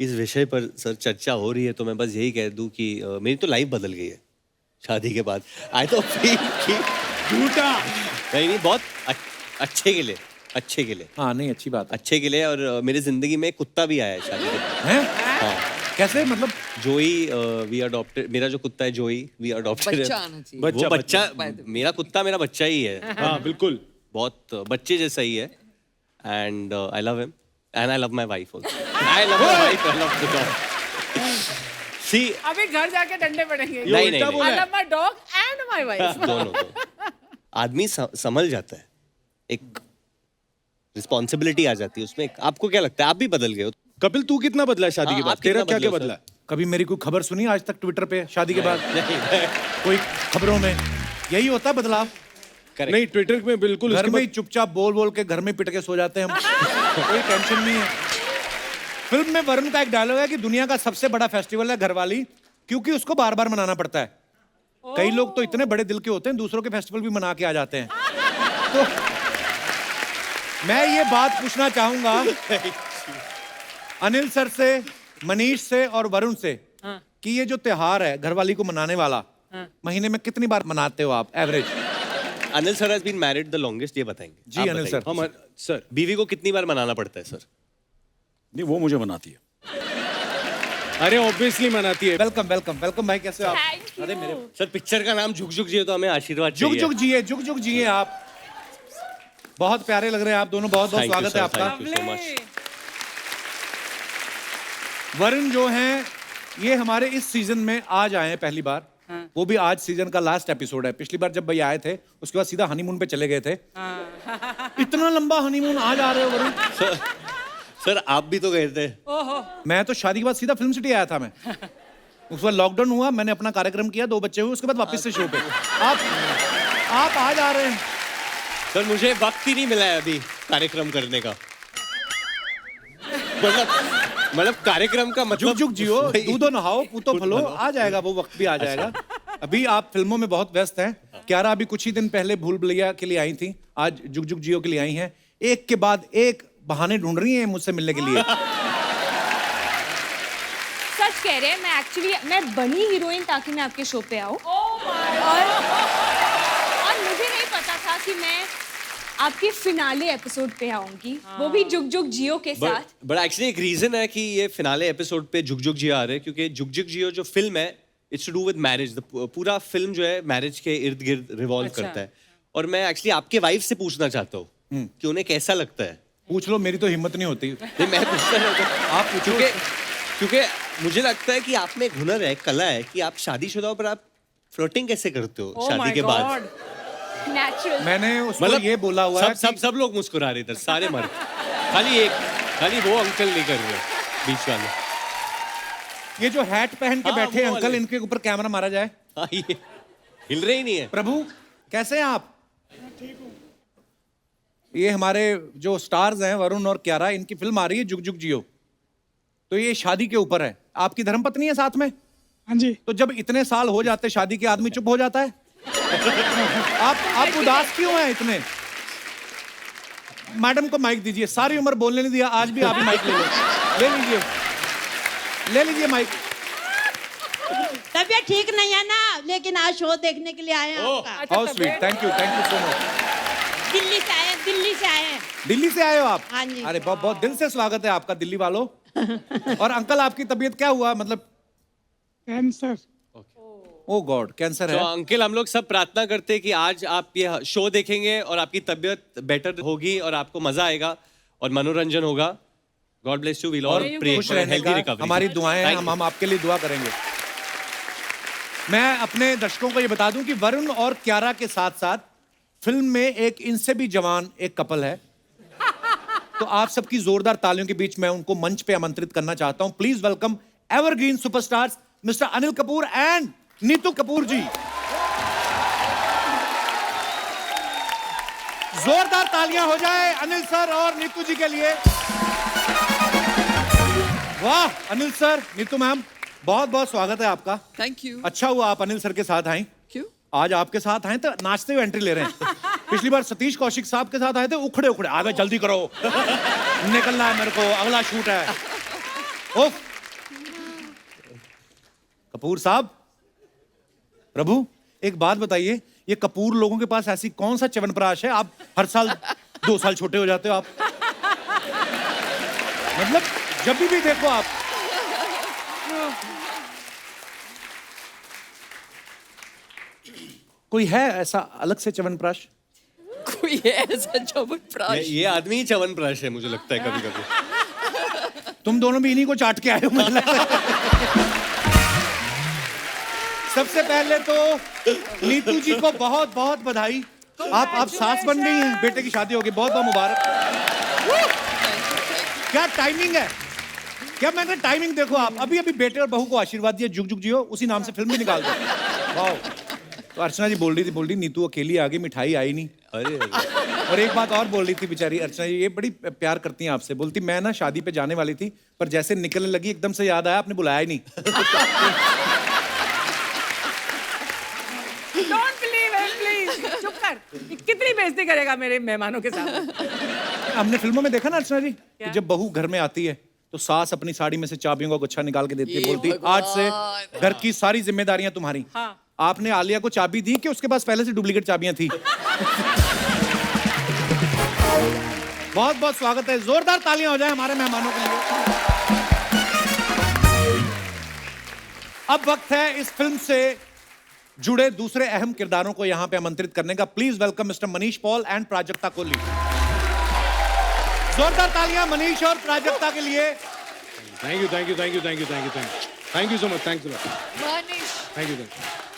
इस विषय पर सर चर्चा हो रही है तो मैं बस यही कह दूं कि मेरी तो लाइफ बदल गई है शादी के बाद। आई तो फील कि झूठा नहीं बहुत अच्छे के लिए, अच्छे के लिए। हाँ नहीं अच्छी बात है। अच्छे के लिए। और मेरी जिंदगी में एक कुत्ता भी आया है शादी के बाद। हैं? हाँ कैसे मतलब? जोई वी अडॉप्टेड। मेरा जो कुत्ता है जोई वी अडॉप्टेड। बच्चा आना चाहिए। वो बच्चा मेरा कुत्ता मेरा बच्चा ही है। हाँ बिल्कुल बहुत बच्चे जैसा ही है। And I love him and I love my wife also. I love my wife, I love the dog. See अभी घर जाके डंडे पड़ेंगे। नहीं नहीं, I love my dog and my wife. दोनों। आदमी संभल जाता है, एक रिस्पॉन्सिबिलिटी आ जाती है उसमें। आपको क्या लगता है, आप भी बदल गए हो? कपिल तू कितना बदला है शादी के हाँ, बाद? आप कितना तेरा क्या क्या बदले हो, बदला है? कभी मेरी कोई खबर सुनी आज तक ट्विटर पे शादी के बाद? कोई खबरों में यही होता है बदलाव? Correct. नहीं ट्विटर में बिल्कुल घर उसके में ही बाद चुपचाप बोल बोल के घर में पिट के सो जाते हैं हम। कोई टेंशन नहीं है। फिल्म में वरुण का एक डायलॉग है कि दुनिया का सबसे बड़ा फेस्टिवल है घरवाली, क्योंकि उसको बार बार मनाना पड़ता है। कई लोग तो इतने बड़े दिल के होते हैं दूसरों के फेस्टिवल भी मना के आ जाते हैं। तो मैं ये बात पूछना चाहूंगा अनिल सर से, मनीष से और वरुण से कि ये जो त्योहार है घरवाली को मनाने वाला, महीने में कितनी बार मनाते हो आप average? Anil sir has been married the longest, ये बताएंगे। जी आप अनिल बताइए। सर। हम सर बीवी को कितनी बार मनाना पड़ता है सर? नहीं वो मुझे मनाती है। अरे ऑब्वियसली मनाती है। वेलकम वेलकम वेलकम भाई, कैसे हो आप? Thank you. अरे मेरे सर पिक्चर का नाम झुक झुक जिए तो हमें आशीर्वाद जुग चाहिए। जुग जिए, जुग जुग जिए आप। बहुत प्यारे लग रहे हैं आप दोनों, बहुत बहुत Thank you, स्वागत है sir. आपका। Thank you so much. Varun जो हैं ये हमारे इस सीजन में आज आए हैं पहली बार। वो भी आज सीजन का लास्ट एपिसोड है। पिछली बार जब भाई आए थे उसके बाद सीधा हनीमून पे चले गए थे। इतना लंबा हनीमून आज आ रहे हो वरुण? सर आप भी तो गए थे। मैं तो शादी के बाद सीधा फिल्म सिटी आया था। मैं उस बार लॉकडाउन हुआ, मैंने अपना कार्यक्रम किया, 2 बच्चे हुए, उसके बाद वापस से शो पे। आप आज आ रहे हैं। सर मुझे वक्त ही नहीं मिला है अभी कार्यक्रम करने का। मतलब कार्यक्रम का मतलब जुग जुग जियो, दूधो नहाओ, पूतो फलो, आ जाएगा वो वक्त भी आ जाएगा। अभी आप फिल्मों में बहुत व्यस्त हैं। क्यारा अभी कुछ ही दिन पहले भूल भुलैया के लिए आई थी, आज जुग जुग जियो के लिए आई हैं। एक के बाद एक बहाने ढूंढ रही हैं मुझसे मिलने के लिए। सच कह रहे हैं, मैं बनी हीरोइन ताकि मैं आपके शो पे आऊं। और मुझे नहीं पता था कि मैं आपके फिनाले एपिसोड पे आऊंगी, वो भी जुग जुग जियो के साथ। बट एक्चुअली एक रीजन है कि ये फिनाले एपिसोड पे जुग जुग जियो आ रहे हैं, क्योंकि जुग जुग जियो जो फिल्म है it's to do with marriage. पूरा फिल्म जो है मैरिज के इर्द गिर्द रिवॉल्व करता है। और मैं एक्चुअली आपके वाइफ से पूछना चाहता हूँ कि उन्हें कैसा लगता है। पूछ लो, मेरी तो हिम्मत नहीं होती। नहीं मैं पूछना चाहता हूँ, आप पूछो। क्योंकि मुझे लगता है कि आप में एक हुनर है, कला है कि आप शादीशुदा पर आप फ्लर्टिंग कैसे करते हो शादी के बाद। नेचुरल। मैंने उसको ये बोला हुआ है सब लोग मुस्कुरा रहे थे, सारे मर्द। खाली वो अंकल नहीं कर रहे बीच वाले। ये जो हैट पहन के हाँ, बैठे वो अंकल, वाले। इनके ऊपर कैमरा मारा जाए। हाँ, ये हिल रहे ही नहीं है। प्रभु कैसे हैं आप? ये हमारे जो स्टार्स हैं वरुण और क्यारा, इनकी फिल्म आ रही है जुग जुग जियो। तो ये शादी के ऊपर है। आपकी धर्मपत्नी है साथ में? हाँ जी। तो जब इतने साल हो जाते शादी के, आदमी चुप हो जाता है। आप उदास क्यों हैं इतने? मैडम को माइक दीजिए, सारी उम्र बोलने नहीं दिया, आज भी आप ही माइक ले लो। ले लीजिए माइक। तबीयत ठीक नहीं है ना, लेकिन आज शो देखने के लिए आए हैं आपका। How sweet, thank you so much. Delhi से आए हैं, दिल्ली से आए हैं। दिल्ली से आए हो आप? हाँ जी। अरे बहुत बहुत दिल से स्वागत है आपका दिल्ली वालों। और अंकल आपकी तबीयत क्या हुआ, मतलब? कैंसर। ओ गॉड, कैंसर तो है। अंकल हम लोग सब प्रार्थना करते हैं कि आज आप ये शो देखेंगे और आपकी तबीयत बेटर होगी और आपको मजा आएगा और मनोरंजन होगा। God bless you, will all pray खुश फॉर रहने हेल्दी का रिकवरी। हमारी दुआएं हैं, Thank you. हम आपके लिए दुआ करेंगे। मैं अपने दर्शकों को ये बता दूं कि वरुण और क्यारा के साथ साथ फिल्म में एक इनसे भी जवान एक कपल है। तो आप सबकी जोरदार तालियों के बीच मैं उनको मंच पे आमंत्रित करना चाहता हूं। Please welcome evergreen superstars mister Anil Kapoor and Neetu Kapoor ji. जोरदार तालियां हो जाए अनिल सर और नीतू जी के लिए। वाह अनिल सर, नीतू मैम, बहुत बहुत स्वागत है आपका। Thank you. अच्छा हुआ आप अनिल सर के साथ आए। क्यों? आज आपके साथ आए तो नाचते हुए एंट्री ले रहे हैं। पिछली बार सतीश कौशिक साहब के साथ आए थे, उखड़े आ गए, जल्दी करो निकलना है मेरे को, अगला शूट है। ओह कपूर साहब, प्रभु एक बात बताइए, ये कपूर लोगों के पास ऐसी कौन सा च्यवनप्राश है, आप हर साल 2 साल छोटे हो जाते हो आप? मतलब जब भी देखो आप। कोई है ऐसा अलग से च्यवनप्राश? कोई है ऐसा च्यवनप्राश? ये आदमी ही च्यवनप्राश है मुझे लगता है कभी कभी। तुम दोनों भी इन्हीं को चाट के आए हो मुझे लगता है। सबसे पहले तो नीतू जी को बहुत बहुत बधाई, आप सास बन गई हैं, बेटे की शादी होगी, बहुत बहुत मुबारक। क्या टाइमिंग है, क्या मैंने टाइमिंग देखो आप, अभी अभी बेटे और बहू को आशीर्वाद दिया, जुग जुग जियो, उसी नाम से फिल्म भी निकाल दो। वाह। तो अर्चना जी बोल रही नीतू अकेली आ गई, मिठाई आई नहीं। अरे और एक बात और बोल रही थी बेचारी अर्चना जी, ये बड़ी प्यार करती हैं आपसे, बोलती मैं ना शादी पे जाने वाली थी, पर जैसे निकलने लगी एकदम से याद आया आपने बुलाया ही नहीं। Don't believe it, please. चुप कर। कितनी बेइज्जती करेगा मेरे मेहमानों के साथ। हमने फिल्मों में देखा ना अर्चना जी कि जब बहू घर में आती है तो सास अपनी साड़ी में से चाबियों का गुच्छा निकाल के देती है, बोलती आज से घर की सारी जिम्मेदारियां तुम्हारी। हाँ। आपने आलिया को चाबी दी कि उसके पास पहले से डुप्लीकेट चाबियां थी? बहुत बहुत स्वागत है, जोरदार तालियां हो जाए हमारे मेहमानों के लिए। अब वक्त है इस फिल्म से जुड़े दूसरे अहम किरदारों को यहां पे आमंत्रित करने का। Please welcome mister Manish Paul and Prajakta Kohli. जोरदार तालियां मनीष और प्राजक्ता के लिए। Thank you so much, thank you.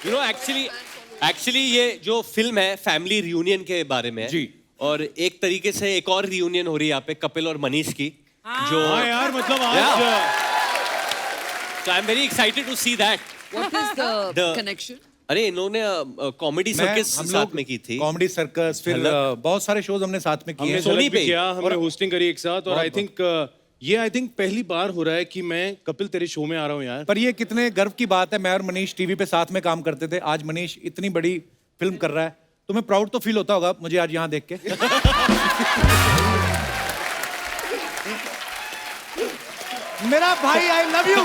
You know actually ये जो फिल्म है फैमिली रियूनियन के बारे में है। जी। और एक तरीके से एक और रियूनियन हो रही है यहाँ पे कपिल और मनीष की, जो हाँ यार, मतलब आज I am very excited to see that. What is the connection? अरे इन्होंने कॉमेडी सर्कस साथ में की थी। कॉमेडी सर्कस, फिर बहुत सारे शोज हमने साथ में किए हमने हैं। सोनी सोनी पे पे किया, हमने होस्टिंग करी एक साथ, और आई थिंक ये पहली बार हो रहा है कि मैं कपिल तेरे शो में आ रहा हूँ यार। पर ये कितने गर्व की बात है, मैं और मनीष टीवी पे साथ में काम करते थे, आज मनीष इतनी बड़ी फिल्म कर रहा है, तुम्हें प्राउड तो फील होता होगा मुझे आज यहाँ देख के। मेरा भाई आई लव यू।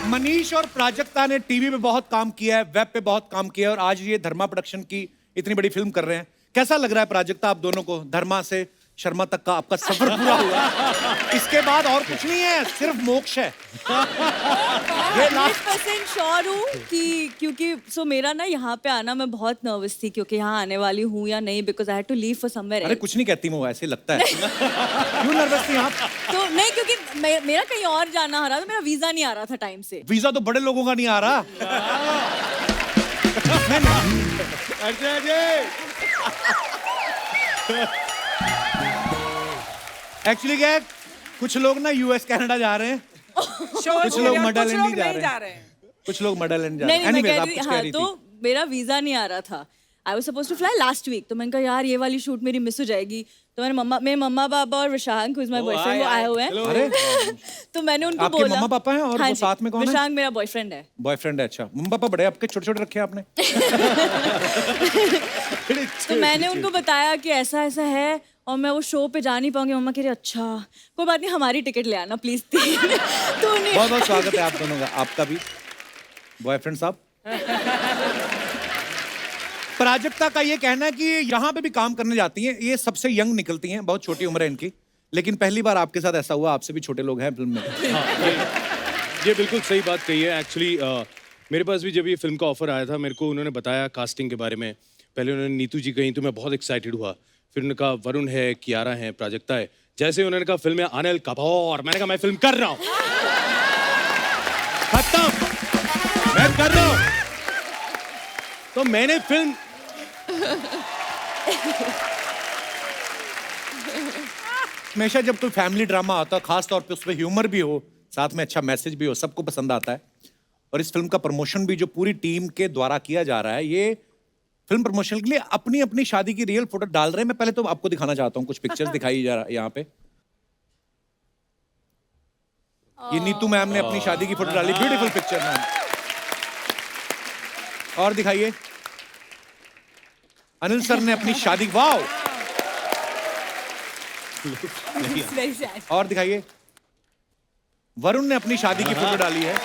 मनीष और प्राजक्ता ने टीवी पे बहुत काम किया है, वेब पे बहुत काम किया है, और आज ये धर्मा प्रोडक्शन की इतनी बड़ी फिल्म कर रहे हैं। कैसा लग रहा है प्राजक्ता आप दोनों को, धर्मा से शर्मा तक का आपका सफर पूरा हुआ? इसके बाद और कुछ नहीं है, सिर्फ मोक्ष है। ये लास्ट 100% श्योर हूँ कि क्योंकि मेरा ना यहाँ पे आना, मैं बहुत नर्वस थी क्योंकि यहाँ आने वाली हूँ या नहीं, because I had to leave for somewhere. अरे कुछ नहीं कहती मैं, ऐसे लगता है। क्यों नर्वस थी आप? तो नहीं, क्योंकि मेरा कहीं और जाना आ रहा था, मेरा वीजा नहीं आ रहा था टाइम से। वीजा तो बड़े लोगों का नहीं आ रहा। अर्चना जी एक्चुअली क्या है, कुछ लोग ना यूएस कनाडा जा रहे हैं, कुछ लोग मडालैंड जा रहे हैं, कुछ लोग मडालैंड जा रहे हैं। नहीं, मैं Anyways, कह आप रही कुछ थी, कह हाँ, रही तो थी। मेरा वीजा नहीं आ रहा था। I was supposed to fly last week, तो मैंने कहा यार ये वाली शूट मेरी मिस हो जाएगी, तो मेरे मम्मा पापा और विशांक, हु इज माय बॉयफ्रेंड, वो आए हुए हैं। अरे तो मैंने उनको आपके बोला, मम्मा पापा हैं और हाँ वो जी, साथ में कौन है? विशांक मेरा बॉयफ्रेंड है। बॉयफ्रेंड है, अच्छा। मम्मा पापा बड़े आपके छोटे छोटे रखे आपने? तो मैंने उनको बताया कि ऐसा ऐसा है और मैं वो शो पे जा नहीं पाऊंगी। मम्मा कह रही अच्छा कोई बात नहीं, हमारी टिकट ले आना प्लीज। तो बहुत बहुत स्वागत है आप दोनों का, आपका भी बॉयफ्रेंड साहब। प्राजक्ता का ये कहना है कि यहाँ पे भी काम करने जाती हैं, ये सबसे यंग निकलती हैं, बहुत छोटी उम्र है इनकी, लेकिन पहली बार आपके साथ ऐसा हुआ, आपसे भी छोटे लोग हैं फिल्म में। हाँ, ये बिल्कुल सही बात कही है। एक्चुअली मेरे पास भी जब ये फिल्म का ऑफर आया था, मेरे को उन्होंने बताया कास्टिंग के बारे में। पहले उन्होंने नीतू जी कही तो मैं बहुत एक्साइटेड हुआ, फिर उन्होंने कहा वरुण है, कियारा है, प्राजक्ता है। जैसे उन्होंने कहा फिल्म में अनिल कपूर, मैंने कहा मैं फिल्म कर रहा हूँ, खत्म, मैं कर रहा हूँ। तो मैंने फिल्म हमेशा जब कोई फैमिली ड्रामा आता है, खास तौर पे उसमें ह्यूमर भी हो, साथ में अच्छा मैसेज भी हो, सबको पसंद आता है। और इस फिल्म का प्रमोशन भी जो पूरी टीम के द्वारा किया जा रहा है, ये फिल्म प्रमोशन के लिए अपनी अपनी शादी की रियल फोटो डाल रहे हैं। मैं पहले तो आपको दिखाना चाहता हूँ, कुछ पिक्चर्स दिखाई जा रहा है यहाँ पे। ये नीतू मैम ने अपनी शादी की फोटो डाली, ब्यूटीफुल पिक्चर मैम। और दिखाइए, अनिल सर ने अपनी शादी, वाओ वेरी सैड। और दिखाइए, वरुण ने अपनी शादी की फोटो डाली है।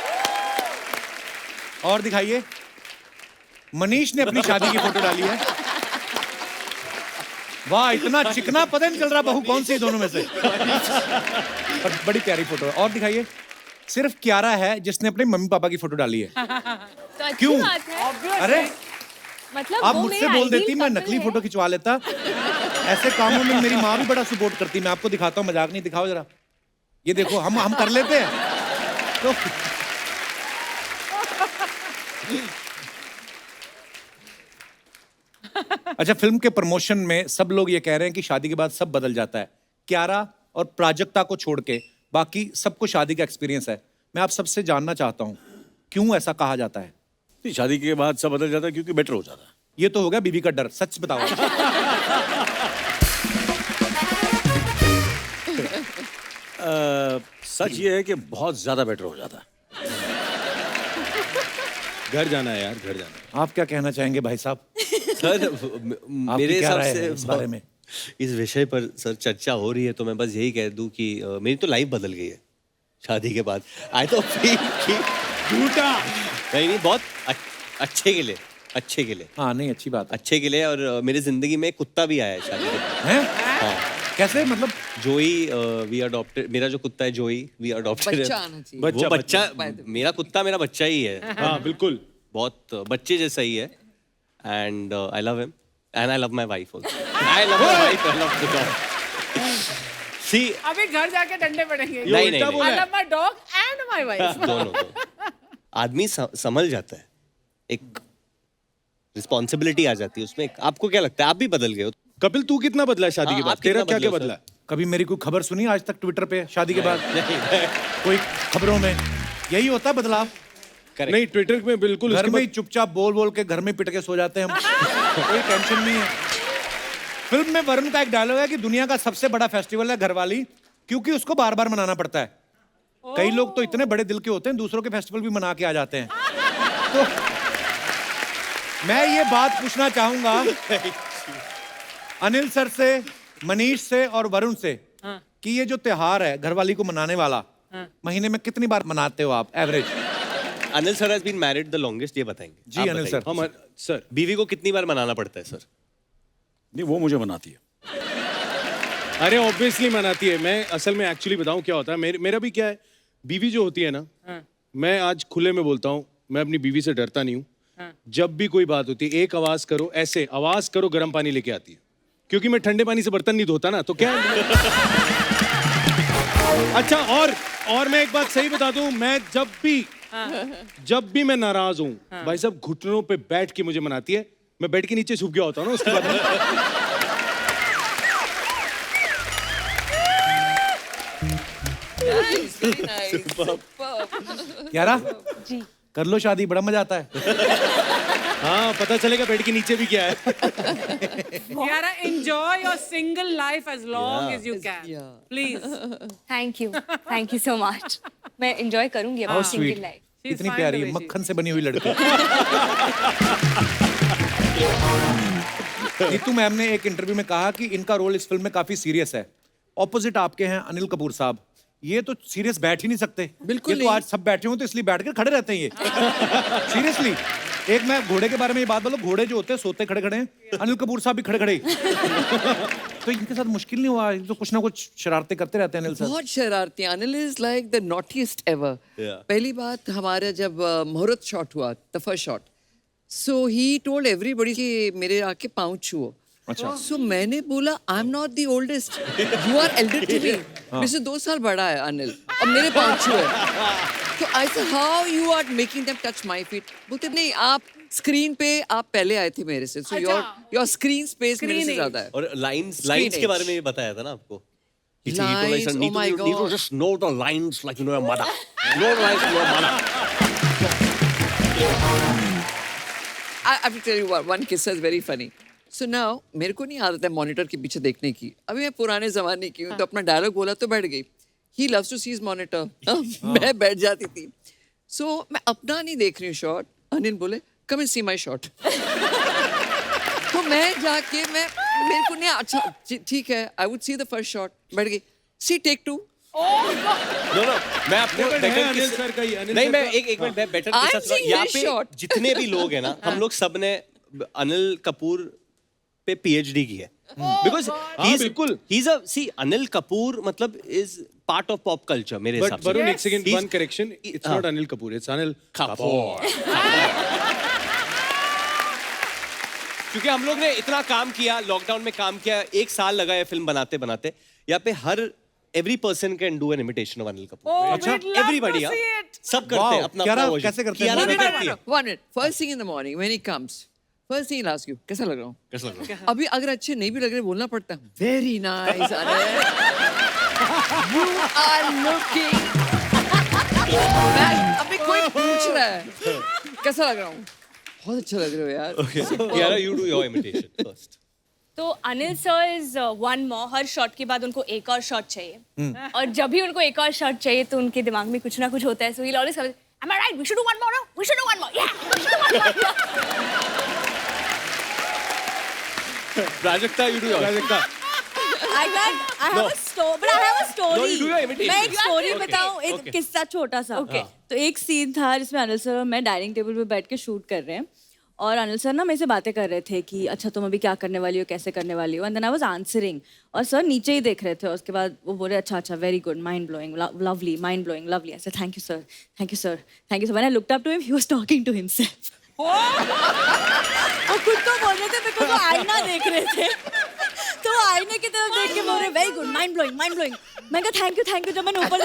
और दिखाइए, मनीष ने अपनी शादी की फोटो डाली है। वाह, इतना चिकना पता नहीं चल रहा बहू कौन सी है दोनों में से। और बड़ी प्यारी फोटो है। और दिखाइए, सिर्फ कियारा है जिसने अपने मम्मी पापा की फोटो डाली है। तो अच्छी क्यों? बात है। अरे मतलब आप वो मुझसे मेरे बोल देती ideal मैं couple नकली है। फोटो खिंचवा लेता। ऐसे कामों में मेरी माँ भी बड़ा सपोर्ट करती। मैं आपको दिखाता हूँ, मजाक नहीं, दिखाओ जरा। ये देखो, हम कर लेते हैं तो। अच्छा, फिल्म के प्रमोशन में सब लोग ये कह रहे हैं कि शादी के बाद सब बदल जाता है। कियारा और प्राजक्ता को छोड़ के बाकी सबको शादी का एक्सपीरियंस है। मैं आप सबसे जानना चाहता हूँ, क्यों ऐसा कहा जाता है? नहीं, शादी के बाद सब बदल जाता है क्योंकि बेटर हो जाता है। ये तो हो गया बीवी का डर, सच बताओ। सच ये है कि बहुत ज्यादा बेटर हो जाता है। घर जाना है यार, घर जाना है। आप क्या कहना चाहेंगे भाई साहब? सर मेरे क्या हिसाब राय से है इस बारे में? इस विषय पर सर चर्चा हो रही है तो मैं बस यही कह दूं कि मेरी तो लाइफ बदल गई है शादी के बाद। आई तो फील कि झूठा। नहीं बहुत अच्छे के लिए, अच्छे के लिए, हाँ नहीं, अच्छी बात है। अच्छे के लिए। और मेरी जिंदगी में एक कुत्ता भी आया है शादी के बाद। हैं? हाँ, कैसे मतलब? जोई, वी अडॉप्टेड। मेरा जो कुत्ता है जोई, वी अडॉप्टेड। बच्चा आना चाहिए। वो बच्चा, by the way. मेरा कुत्ता मेरा बच्चा ही है। हाँ बिल्कुल। बहुत बच्चे जैसा ही है। And I love him and I love my wife also. I love my wife, I love the dog. See अभी घर जाके डंडे पड़ेंगे। नहीं नहीं, बोला I है। love my dog and my wife. दोनों। आदमी संभल जाता है, एक रिस्पॉन्सिबिलिटी आ जाती है उसमें। आपको क्या लगता है, आप भी बदल गए हो? कपिल तू कितना बदला है शादी के हाँ, बाद? आप कितना तेरा क्या क्या बदले हो, बदला है? कभी मेरी कोई खबर सुनी आज तक ट्विटर पे शादी के बाद? कोई खबरों में यही होता है बदलाव। Correct. नहीं, ट्विटर में बिल्कुल घर उसके में ही बाद चुपचाप बोल बोल के घर में पिट के सो जाते हैं हम। कोई टेंशन नहीं है। फिल्म में वरुण का एक डायलॉग है कि दुनिया का सबसे बड़ा फेस्टिवल है घरवाली, क्योंकि उसको बार बार मनाना पड़ता है। कई लोग तो इतने बड़े दिल के होते हैं, दूसरों के फेस्टिवल भी मना के आ जाते हैं। तो मैं ये बात पूछना चाहूंगा अनिल सर से, मनीष से और वरुण से कि ये जो त्योहार है घरवाली को मनाने वाला, महीने में कितनी बार मनाते हो आप average? Anil sir has been married the longest, ये बताएंगे जी, आप अनिल बताइए। सर। हम सर बीवी को कितनी बार मनाना पड़ता है सर? नहीं, वो मुझे बनाती है। अरे ऑब्वियसली मनाती है। मैं असल में एक्चुअली बताऊं क्या होता है, मेरा भी क्या है, बीवी जो होती है ना, मैं आज खुले में बोलता हूं, मैं अपनी बीवी से डरता नहीं हूं। जब भी कोई बात होती है, एक आवाज करो, ऐसे आवाज करो, गर्म पानी लेके आती है। क्योंकि मैं ठंडे पानी से बर्तन नहीं धोता ना, तो क्या अच्छा। और मैं एक बात सही बता दूं, मैं जब भी मैं नाराज हूं, भाई साहब घुटनों पे बैठ के मुझे मनाती है। मैं बेड के नीचे छुप गया होता हूं ना, उसके बाद Nice, very nice. Superb. यारा जी कर लो शादी, बड़ा मजा आता है। हाँ पता चलेगा बेड के नीचे भी क्या है। Kiara, enjoy your single life as long as you can. Yeah. Please. Thank you so much. मैं एंजॉय करूंगी अपनी How sweet. Single life. She's कितनी fine प्यारी the है, way she मक्खन से बनी हुई लड़की। नीतू मैम ने एक इंटरव्यू में कहा कि इनका रोल इस फिल्म में काफी सीरियस है। ऑपोजिट आपके हैं अनिल कपूर साहब, ये तो सीरियस बैठ ही नहीं सकते। बिल्कुल ये तो नहीं। आज सब बैठे हो तो इसलिए बैठ कर खड़े रहते हैं ये। सीरियसली। एक मैं घोड़े के बारे में ये बात बोलो, घोड़े जो होते हैं सोते खड़े खड़े हैं, अनिल कपूर साहब भी खड़े खड़े। तो इनके साथ मुश्किल नहीं हुआ? तो कुछ ना कुछ शरारतें करते रहते हैं अनिल साहब। बहुत शरारती। Anil is like the naughtiest ever. पहली बात, हमारा जब मुहूर्त शॉट हुआ, the first shot, so he told everybody कि मेरे आके पाँव छुओ। अच्छा। सो मैंने बोला I am not the oldest, you are elder to me. मेरे से 2 साल बड़ा है अनिल, और मेरे पाँव छुए। तो I said how you are making them touch my feet. बोलते नहीं, आप स्क्रीन पे आप पहले आए थे मेरे से, सो योर स्क्रीन स्पेस मेरे से ज्यादा है। और लाइंस Screen के बारे age. में ये बताया था ना आपको? Lines, oh my Need to God. just know the lines like you know your mother. Know the lines like your mother. I have to tell you one kiss is very funny. So now मेरे को नहीं आदत है monitor के पीछे देखने की। अभी मैं पुराने जमाने की हूँ, तो अपना डायलॉग बोला तो बैठ गई। He loves to see his monitor. मैं बैठ जाती थी। So मैं अपना नहीं देख रही हूँ शॉट। अनिल बोले come and see my shot. तो मैं जाके मेरे को नहीं अच्छा ठीक है I would see the first shot बैठ गई सी टेक 2 नो मैं आपको better अनिल किस्सा- सर का ही, अनिल नहीं सर मैं का- एक मिनट मैं बेटर I'm किस्सा सुना- seeing यहाँ his पे shot. जितने भी लोग हैं ना हम लोग सब ने अनिल कपूर पे पीएचडी की है बिकॉज बिल्कुल। अनिल कपूर मतलब is part of pop culture मेरे हिसाब बट से वरुण एक second He's- one correction it's हाँ। नॉट अनिल कपूर इट्स अनिल कपूर क्योंकि हम लोग ने इतना काम किया लॉकडाउन में काम किया 1 साल लगा है फिल्म बनाते बनाते यहाँ पे हर every person can do an imitation of Anil Kapoor Oh, अच्छा, we'd love to everybody see it. सब करते Wow, हैं अपना कियारा अपना version। कैसे करते हैं? कियारा One भी minute, करती है। 1 minute first thing in the morning when he comes first thing he'll ask you कैसा लग रहा हूँ कैसा लग रहा है? अभी अगर अच्छे नहीं भी लग रहे बोलना पड़ता है very nice you are looking अभी कोई पूछ रहा है कैसा लग रहा हूँ बहुत अच्छा लग रहे हो यार Kiara you do your imitation first तो Anil sir is one more हर शॉट के बाद उनको एक और शॉट चाहिए और जब भी उनको एक और शॉट चाहिए तो उनके दिमाग में कुछ ना कुछ होता है so he always am I right we should do one more no we should do one more yeah we should do one more Prajakta you do your Prajakta I have a story, but I have a story. No, you do your imitation. मैं एक story Okay, बताऊं, एक okay. किस्सा छोटा सा. तो एक scene था जिसमें अनिल सर और मैं डाइनिंग टेबल पे बैठ के शूट कर रहे हैं और अनिल सर ना मेरे से बातें कर रहे थे कि अच्छा तुम अभी क्या करने वाली हो कैसे करने वाली हो and then I was answering और सर नीचे ही देख रहे थे और उसके बाद वो बोले अच्छा अच्छा very good mind blowing lovely mind blowing lovely ऐसे thank you sir thank you sir thank you sir when I looked up to him he was talking to himself वो खुद को बोल रहे थे बिकॉज़ वो आईना देख रहे थे तो वो आईने की तरफ देख के बोल रहे वेरी गुड माइंड ब्लोइंग मैं कहा थैंक यू जब मैंने ऊपर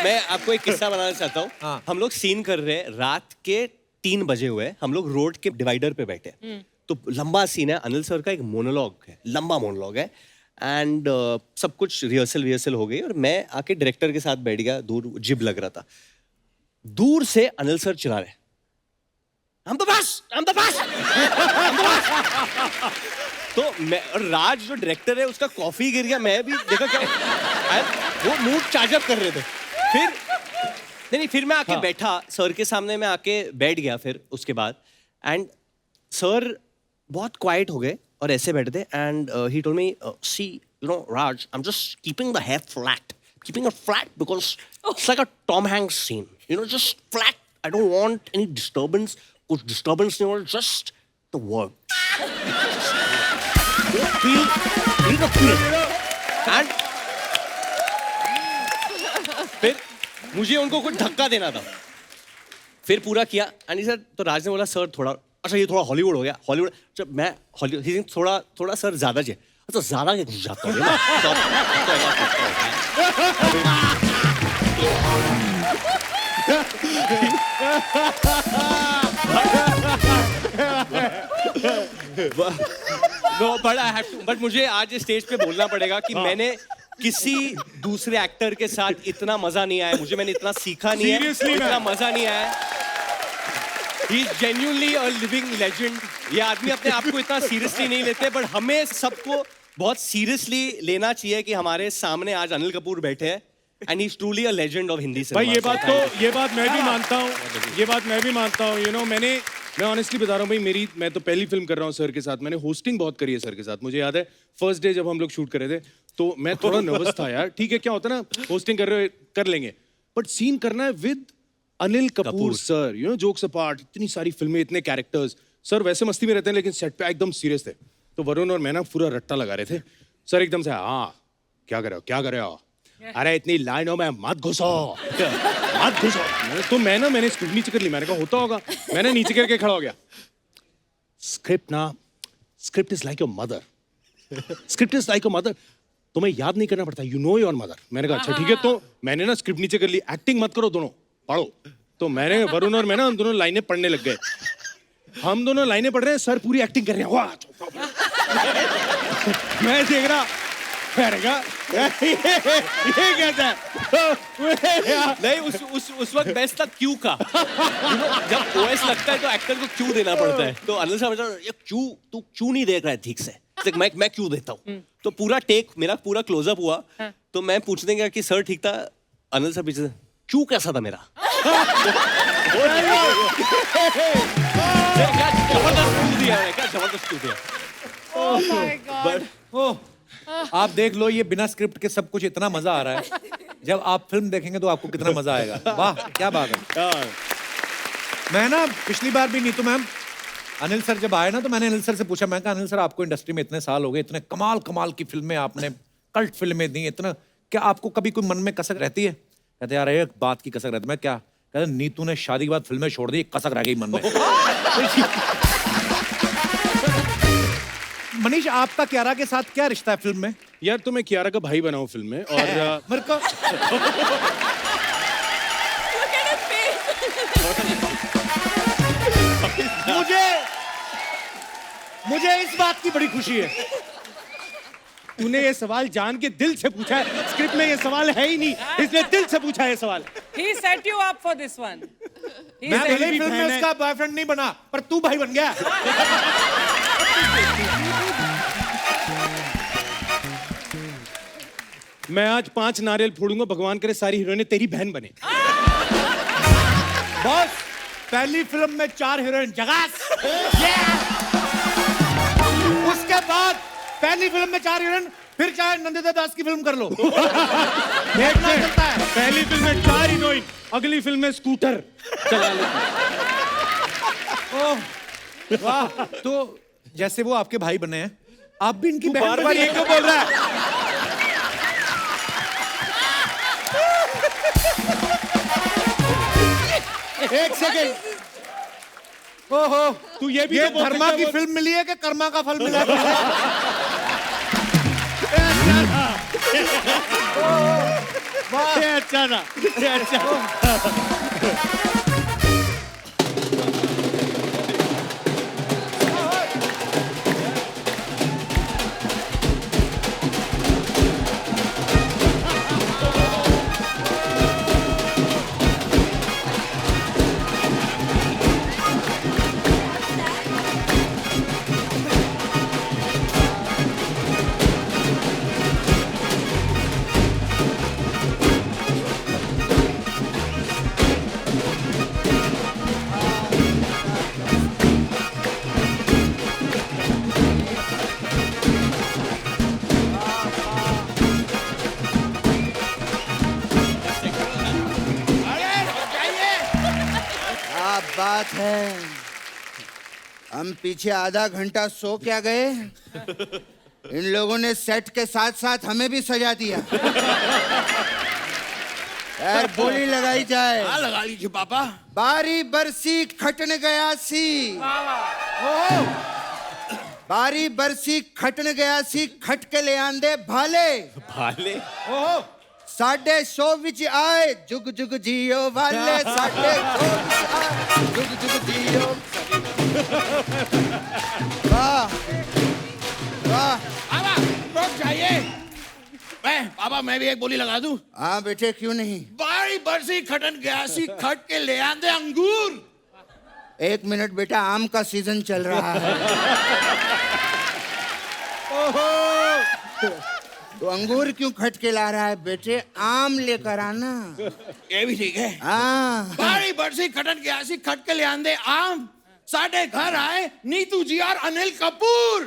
मैं आपको एक किस्सा बनाना चाहता हूँ हाँ। हम लोग सीन कर रहे हैं रात के 3 बजे हुए हैं हम लोग रोड के डिवाइडर पे बैठे हैं तो लंबा सीन है अनिल सर का एक मोनोलॉग है लंबा मोनोलॉग है एंड सब कुछ रिहर्सल हो गई और मैं आके डायरेक्टर के साथ बैठ गया दूर जिब लग रहा था दूर से अनिल सर चिल्ला रहे हम तो बस तो मैं और राज जो डायरेक्टर है उसका कॉफी गिर गया मैं भी देखा क्या वो मूड चार्ज अप कर रहे थे फिर फिर मैं आके बैठा सर के सामने मैं आके बैठ गया फिर उसके बाद एंड सर बहुत क्वाइट हो गए और ऐसे बैठे थे and he told me see you know Raj I am just keeping the head flat keeping it flat because it's like a Tom Hanks scene you know just flat I don't want any disturbance कुछ disturbance नहीं होना just the work feel the feel and फिर मुझे उनको कुछ धक्का देना था फिर पूरा किया एंड सर तो राज ने बोला सर थोड़ा अच्छा ये थोड़ा हॉलीवुड हो गया हॉलीवुड जब मैं हॉलीवुड थोड़ा सर ज्यादा चाहिए तो ज्यादा के घुस जाता हूँ बट मुझे आज स्टेज पे बोलना पड़ेगा कि मैंने किसी दूसरे एक्टर के साथ इतना मजा नहीं आया मुझे मैंने इतना सीखा नहीं है Seriously, इतना man. मजा नहीं आया he is genuinely a living legend ये आदमी अपने आप को इतना सीरियसली नहीं लेते बट हमें सबको बहुत सीरियसली लेना चाहिए कि हमारे सामने आज अनिल कपूर बैठे हैं and he is truly a legend of Hindi भाई सिनेमा ये बात मैं भी मानता हूँ यू नो मैं ऑनेस्टली बता रहा हूँ भाई मैं तो पहली फिल्म कर रहा हूँ सर के साथ मैंने होस्टिंग बहुत करी है सर के साथ मुझे याद है फर्स्ट डे जब हम लोग शूट कर रहे थे तो मैं थोड़ा नर्वस था यार ठीक है क्या होता है ना होस्टिंग कर लेंगे बट सीन करना है with Anil Kapoor sir you know jokes apart इतनी सारी फिल्में इतने कैरेक्टर्स सर वैसे मस्ती में रहते हैं लेकिन सेट पे एकदम सीरियस थे तो वरुण और मैं ना पूरा रट्टा लगा रहे थे सर एकदम से हाँ क्या कर रहे हो अरे इतनी लाइनों में मत घुसो तो मैंने स्क्रिप्ट नीचे कर ली मैंने कहा होता होगा मैंने नीचे करके खड़ा हो गया script is like your mother तुम्हें याद नहीं करना पड़ता यू नो योर मदर मैंने कहा अच्छा ठीक है तो मैंने ना स्क्रिप्ट नीचे कर ली एक्टिंग मत करो दोनों पढ़ो तो मैंने वरुण और मैं ना हम दोनों लाइनें पढ़ने लग गए हम दोनों लाइनें पढ़ रहे हैं सर पूरी एक्टिंग कर रहे हैं वाह मैं देख रहा मैंने कहा ये कहता है नहीं उस वक्त बेस्ट था क्यू का जब ओएस लगता है तो एक्टर को क्यू देना पड़ता है तो अनिल साहब ये तू क्यू नहीं देख रहा है ठीक से मैं क्यू देता हूँ तो पूरा टेक मेरा पूरा क्लोजअप हुआ तो मैं पूछने गया कि सर ठीक था अनिल साहब पीछे क्यू कैसा था मेरा क्या जबरदस्त क्लू दिया है, क्या जबरदस्त क्लू दिया। Oh my God. ओह, आप देख लो, ये बिना स्क्रिप्ट के सब कुछ इतना मजा आ रहा है। जब आप फिल्म देखेंगे तो आपको कितना मजा आएगा। वाह, क्या बात है। मैं ना पिछली बार भी नीतू मैम, अनिल सर जब आए ना, तो मैंने अनिल सर से पूछा, मैं कहा अनिल सर आपको इंडस्ट्री में इतने साल हो गए, इतने कमाल कमाल की फिल्में आपने, कल्ट फिल्में दी, इतना, क्या आपको कभी कोई मन में कसक रहती है? कहते यार एक बात की कसक रहती है। मैं क्या? कहते नीतू ने शादी के बाद फिल्में छोड़ दी, कसक रह गई मन में। मनीष, आपका कियारा के साथ क्या रिश्ता है फिल्म में? यार तो मैं कियारा का भाई बना हूँ फिल्म में, और मेरे को मुझे इस बात की बड़ी खुशी है। तूने ये सवाल जान के दिल से पूछा है, स्क्रिप्ट में ये सवाल है ही नहीं, इसलिए दिल से पूछा है ये सवाल। He set you up for this one. He मैं set भले you- फिल्म में उसका बॉयफ्रेंड नहीं बना, पर तू भाई बन गया। मैं आज 5 नारियल फोड़ूंगा, भगवान करे सारी हीरोइनें तेरी बहन बने। बॉस, पहली फिल्म में 4 हीरोइन जगास। उसके बाद पहली फिल्म में 4 हीरोइन, फिर चाहे नंदिता दास की फिल्म कर लो। देखना चलता है। पहली फिल्म में 4 हीरोइन, अगली फिल्म में स्कूटर चला लो। ओह, वाह। तो जैसे वो आपके भाई बने हैं, आप भी इनकी बहन बार-बार बनिए। ये क्यों बोल रहा है? एक सेकंड। ओहो, तू ये भी ये तो बोल धर्मा सकता की है, फिल्म मिली है कि कर्मा का फल मिला है? ये अच्छा था, ये अच्छा था। क्या बात है, हम पीछे आधा घंटा सो क्या गए? इन लोगों ने सेट के साथ साथ हमें भी सजा दिया। यार बोली लगाई जाए। हाँ लगा लीजिए पापा। बारी बरसी खटन गया सी। ओहो। बारी बरसी खटन गया सी, खट के ले आंदे भाले। भाले। ओहो। साढ़े सौ विच आए जुग जुग जियो वाले, साढ़े सौ विच आए जुग जुग जियो। वाह वाह। पापा रुक जाइए। पापा मैं भी एक बोली लगा दूं? हाँ बेटे, क्यों नहीं। बारी बरसी खटन गया सी, खट के ले आंदे अंगूर। 1 मिनट बेटा, आम का सीजन चल रहा है। तो अंगूर क्यों खट के ला रहा है बेटे? आम लेकर आना। ये भी ठीक है। हाँ। बारी बरसी खटन गया सी, खट के ले आंदे आम। साढ़े घर आए नीतू जी और अनिल कपूर।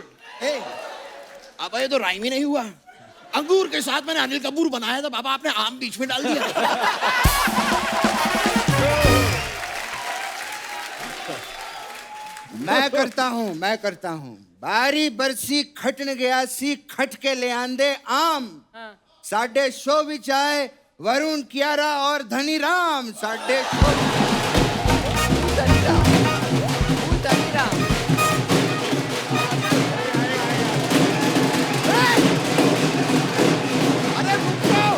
अब ये तो राइम ही नहीं हुआ। अंगूर के साथ मैंने अनिल कपूर बनाया था, पापा आपने आम बीच में डाल दिया। मैं करता हूँ। बारी बरसी खटन गया सी, खट के ले आंदे आम। साढ़े सौ विच आए वरुण, कियारा और धनी राम। साढ़े सौ। अरे रुक जाओ।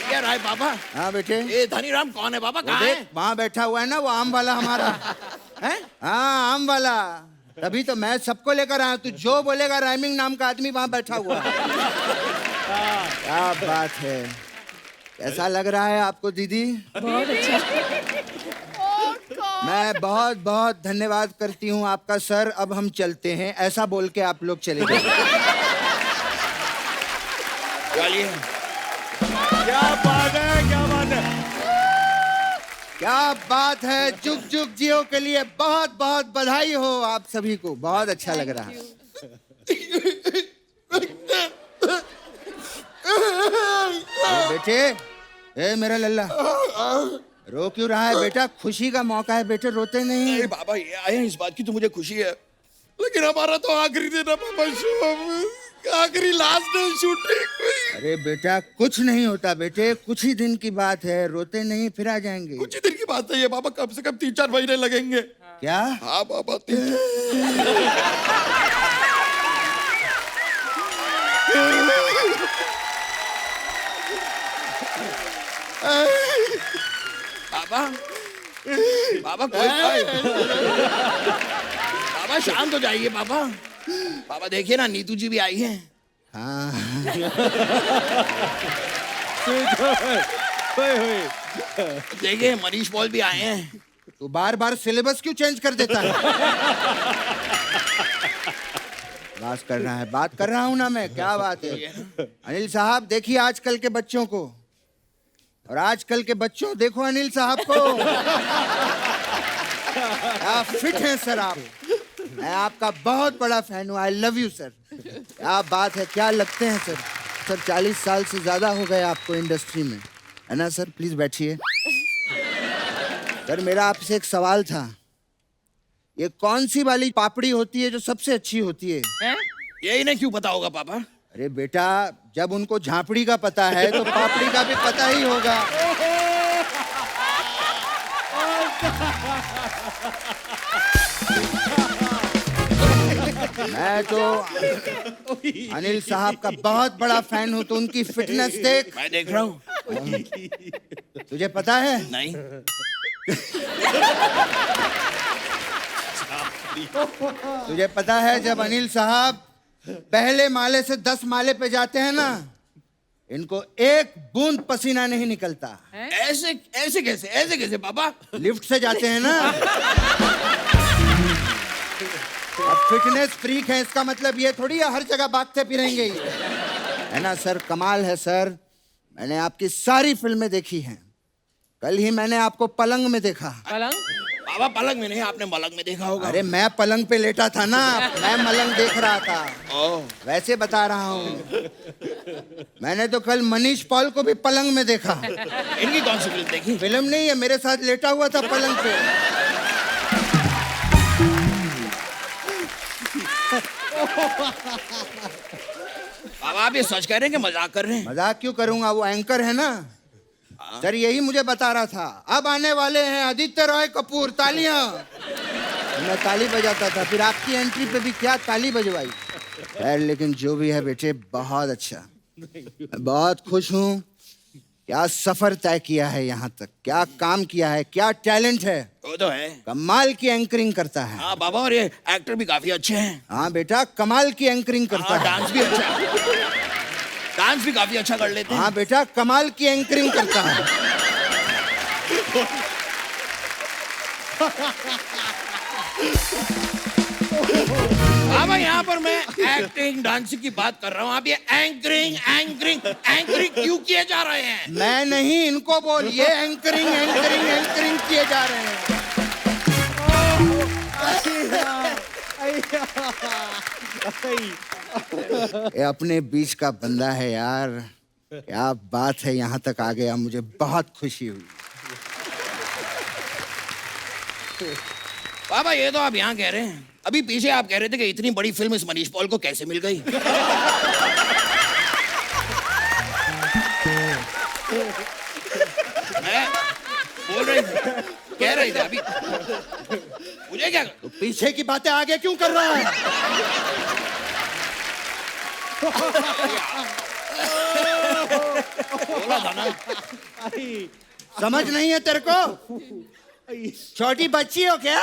क्या राय पापा? हाँ बेटे। ये धनीराम कौन है पापा? कहाँ है? देख वहां बैठा हुआ है ना, वो आम वाला हमारा है। हाँ आम वाला, तभी तो मैं सबको लेकर आया। तू जो बोलेगा राइमिंग नाम का आदमी वहां बैठा हुआ है। क्या बात है, कैसा लग रहा है आपको दीदी? बहुत अच्छा। मैं बहुत बहुत धन्यवाद करती हूँ आपका सर। अब हम चलते हैं, ऐसा बोल के आप लोग चले जाइए। चलिए। क्या बात है, क्या बात है। क्या बात है, जुग जुग जियो के लिए बहुत बहुत बधाई हो आप सभी को, बहुत अच्छा लग रहा है। बेटे, ए मेरा लल्ला, रो क्यों रहा है बेटा? खुशी का मौका है बेटे, रोते नहीं। अरे बाबा ये आए हैं, इस बात की तो मुझे खुशी है, लेकिन हमारा तो आखिरी दिन है पापा, शो आखिरी लास्ट डे शूटिंग। अरे बेटा कुछ नहीं होता बेटे, कुछ ही दिन की बात है, रोते नहीं, फिर आ जाएंगे। कुछ ही दिन की बात है ये बाबा, कम से कम 3-4 महीने लगेंगे। क्या? हाँ बाबा। बाबा बाबा कोई बाबा शांत हो जाइए बाबा। बाबा देखिए ना, नीतू जी भी आई हैं। हाँ देखिए मनीष पॉल भी आए हैं। तो बार बार सिलेबस क्यों चेंज कर देता है? बात कर रहा है, बात कर रहा हूं ना मैं, क्या बात है? अनिल साहब देखिए आजकल के बच्चों को, और आजकल के बच्चों देखो अनिल साहब को। क्या फिट हैं सर आप, मैं आपका बहुत बड़ा फैन हूँ, आई लव यू सर। क्या बात है, क्या लगते हैं सर। सर 40 साल से ज्यादा हो गए आपको इंडस्ट्री में, है ना सर? प्लीज बैठिए। सर मेरा आपसे एक सवाल था, ये कौन सी वाली पापड़ी होती है जो सबसे अच्छी होती है? ये इन्हें क्यों पता होगा पापा? अरे बेटा जब उनको झांपड़ी का पता है तो पापड़ी का भी पता ही होगा। मैं तो अनिल साहब का बहुत बड़ा फैन हूं, तो उनकी फिटनेस देख। मैं देख रहा हूँ। तुझे पता है? नहीं। तुझे पता है जब अनिल साहब पहले माले से 10 माले पे जाते हैं ना, इनको एक बूंद पसीना नहीं निकलता। ऐसे ऐसे कैसे पापा? लिफ्ट से जाते हैं ना। अब फिटनेस फ्रीक है, इसका मतलब ये थोड़ी है हर जगह भागते फिरेंगे, है ना सर? कमाल है सर, मैंने आपकी सारी फिल्में देखी हैं। कल ही मैंने आपको पलंग में देखा। पलंग? बाबा पलंग में नहीं, आपने मलंग में देखा होगा। अरे मैं पलंग पे लेटा था ना, मैं मलंग देख रहा था। वैसे बता रहा हूँ, मैंने तो कल मनीष पॉल को भी पलंग में देखा। इनकी कौन सी फिल्म देखी? फिल्म नहीं है, मेरे साथ लेटा हुआ था पलंग पे। बाबा आप ये सच कह रहे हैं कि मजाक कर रहे हैं? मजाक क्यों करूंगा, वो एंकर है ना सर, यही मुझे बता रहा था। अब आने वाले हैं आदित्य रॉय कपूर, तालियां। मैं ताली बजाता था, फिर आपकी एंट्री पे भी क्या ताली बजवाई। खैर लेकिन जो भी है बेटे, बहुत अच्छा, मैं बहुत खुश हूँ। क्या सफर तय किया है यहाँ तक, क्या काम किया है, क्या टैलेंट है। वो तो है, कमाल की एंकरिंग करता है। हाँ बाबा, और ये एक्टर भी काफी अच्छे हैं। हाँ बेटा कमाल की एंकरिंग करता है। डांस भी अच्छा, डांस भी काफी अच्छा कर लेते हैं। हाँ बेटा कमाल की एंकरिंग करता है। बाबा यहाँ पर मैं एक्टिंग डांसिंग की बात कर रहा हूँ, आप ये एंकरिंग एंकरिंग एंकरिंग क्यों किए जा रहे हैं? मैं नहीं, इनको बोल, ये एंकरिंग एंकरिंग एंकरिंग किए जा रहे हैं। ये अपने बीच का बंदा है यार, क्या बात है, यहाँ तक आ गया, मुझे बहुत खुशी हुई। बाबा ये तो आप यहाँ कह रहे हैं, अभी पीछे आप कह रहे थे कि इतनी बड़ी फिल्म इस मनीष पॉल को कैसे मिल गई। मैं बोल रहे थे, कह रहे थे अभी, मुझे क्या? तो पीछे की बातें आगे क्यों कर रहा है? बोला था ना। समझ नहीं है तेरे को? छोटी बच्ची हो क्या?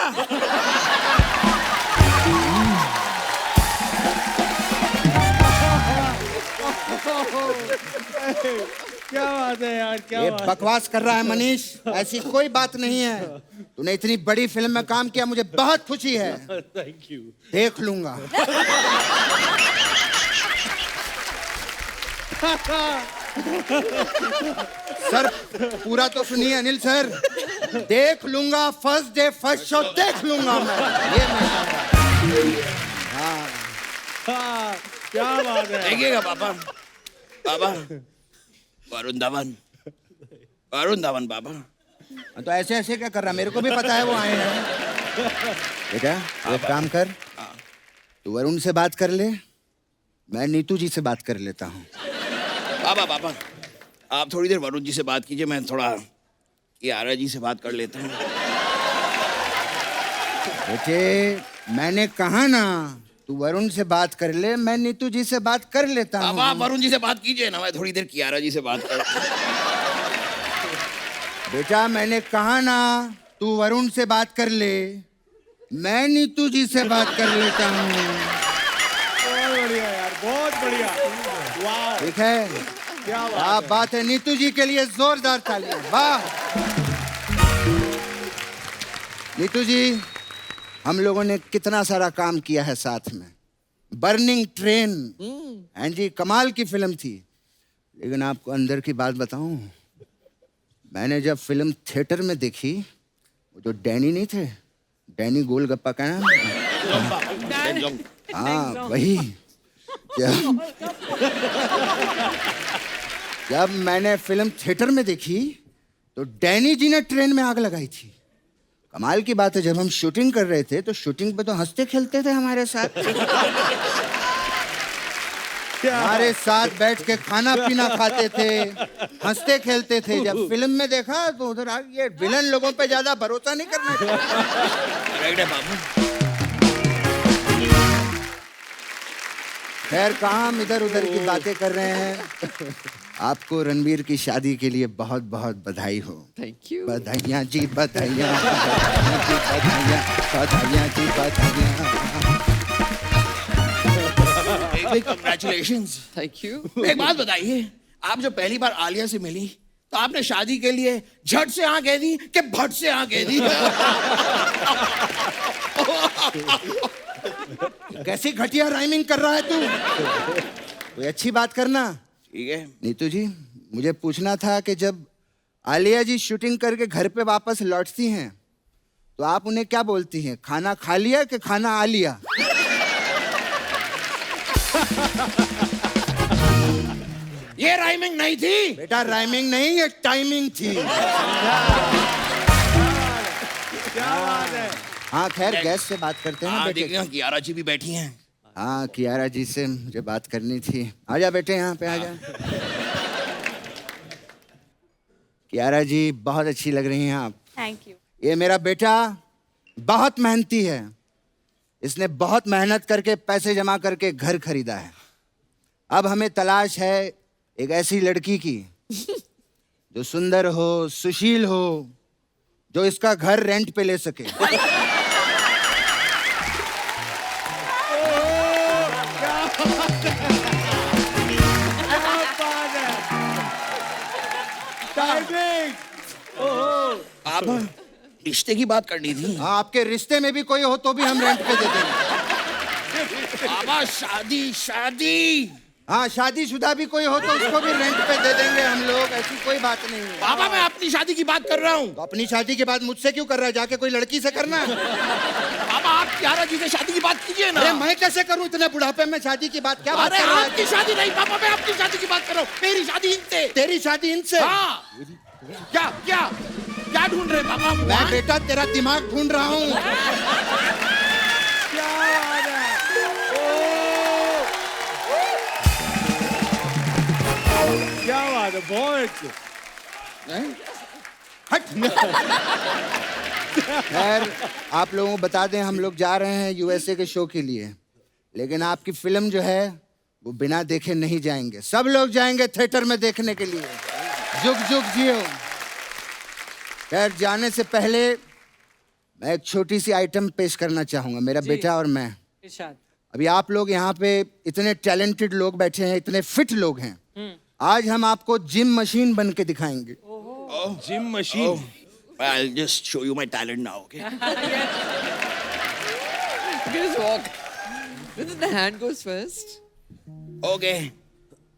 क्या बात है यार, क्या ये बकवास कर रहा है मनीष, ऐसी कोई बात नहीं है। तूने इतनी बड़ी फिल्म में काम किया, मुझे बहुत खुशी है। Thank you. देख लूंगा। सर पूरा तो सुनिए अनिल सर। देख लूंगा फर्स्ट डे फर्स्ट शो देख लूंगा मैं, ये मैं क्या बात है। देखिएगा पापा, पापा वरुण धवन पापा। तो ऐसे ऐसे क्या कर रहा, मेरे को भी पता है वो आए हैं। बेटा एक काम कर, तू वरुण से बात कर ले, मैं नीतू जी से बात कर लेता हूँ। पापा आप थोड़ी देर वरुण जी से बात कीजिए, मैं थोड़ा कियारा जी से बात कर लेता हूँ। बेटे मैंने कहा ना तू वरुण से बात कर ले, मैं नीतू जी से बात कर लेता हूँ। पापा वरुण जी से बात कीजिए ना, मैं थोड़ी देर कियारा जी से बात कर। बेटा मैंने कहा ना तू वरुण से बात कर ले, मैं नीतू जी से बात कर लेता हूँ। बहुत बढ़िया यार, बहुत बढ़िया। वाह, ठीक है, क्या बात है। नीतू जी के लिए जोरदार तालियां। वाह नीतू जी, हम लोगों ने कितना सारा काम किया है साथ में। बर्निंग ट्रेन, हाँ जी, कमाल की फिल्म थी। लेकिन आपको अंदर की बात बताऊं, मैंने जब फिल्म थिएटर में देखी, वो जो डैनी नहीं थे, डैनी गोलगप्पा का नाम, हाँ वही। जब मैंने फिल्म थिएटर में देखी तो डैनी जी ने ट्रेन में आग लगाई थी। कमाल की बात है, जब हम शूटिंग कर रहे थे तो शूटिंग पे तो हंसते खेलते थे हमारे साथ। हमारे साथ बैठ के खाना पीना खाते थे, हंसते खेलते थे। जब फिल्म में देखा तो उधर ये विलन लोगों पे ज्यादा भरोसा नहीं करना चाहिए। खैर कहाँ हम इधर उधर की बातें कर रहे हैं। आपको रणबीर की शादी के लिए बहुत बहुत बधाई हो। Thank you. बधाइयाँ जी बधाइयाँ, बधाइयाँ बधाइयाँ जी बधाइयाँ। Congratulations। Thank you. एक बात बताइए, आप जब पहली बार आलिया से मिली तो आपने शादी के लिए झट से हाँ कह दी कि भट से हाँ कह दी? कैसी घटिया राइमिंग कर रहा है तू? कोई अच्छी बात करना। ठीक है नीतू जी, मुझे पूछना था कि जब आलिया जी शूटिंग करके घर पे वापस लौटती हैं तो आप उन्हें क्या बोलती हैं? खाना खा लिया कि खाना आ लिया? ये राइमिंग नहीं थी बेटा, राइमिंग नहीं, ये टाइमिंग थी। क्या बात है। हाँ खैर गैस से बात करते हैं ना हाँ बेटे। देखिए कियारा जी भी बैठी हैं। हाँ कियारा जी से मुझे बात करनी थी। आजा बेटे यहाँ पे आजा। कियारा जी बहुत अच्छी लग रही हैं आप। Thank you. ये मेरा बेटा बहुत मेहनती है। इसने बहुत मेहनत करके पैसे जमा करके घर खरीदा है। अब हमें तलाश है एक ऐसी लड़की की जो सुंदर हो, सुशील हो, जो इसका घर रेंट पे ले सके। आप रिश्ते की बात करनी थी। हाँ, आपके रिश्ते में भी कोई हो तो भी हम रेंट पे दे देंगे। बाबा शादी शादी। हाँ शादीशुदा भी कोई हो तो उसको भी रेंट पे दे देंगे हम लोग, ऐसी कोई बात नहीं है। बाबा मैं अपनी शादी की बात कर रहा हूँ। तो अपनी शादी के बाद मुझसे क्यों कर रहा है? जाके कोई लड़की से करना। बाबा आप कियारा जी से शादी की बात कीजिए ना। अरे मैं कैसे करूँ इतने बुढ़ापे में शादी की बात? क्या बात अरे कर रहा है? आपकी शादी नहीं पापा, मैं अपनी शादी की बात कर रहा हूँ। मेरी शादी इनसे। तेरी शादी इनसे? हाँ। क्या क्या क्या ढूंढ रहे पापा? मैं बेटा तेरा दिमाग ढूंढ रहा हूँ। क्या बात है। क्या बात है, बहुत। हट। खैर आप लोगों को बता दें, हम लोग जा रहे हैं यूएसए के शो के लिए, लेकिन आपकी फिल्म जो है वो बिना देखे नहीं जाएंगे। सब लोग जाएंगे थिएटर में देखने के लिए। जुग जुग जियो। खैर जाने से पहले मैं एक छोटी सी आइटम पेश करना चाहूंगा, मेरा बेटा और मैं। अभी आप लोग यहाँ पे इतने टैलेंटेड लोग बैठे हैं, इतने फिट लोग हैं। आज हम आपको जिम मशीन बन के दिखाएंगे। Gym machine. I'll just show you my talent now, okay? Just walk. The hand goes first. Okay.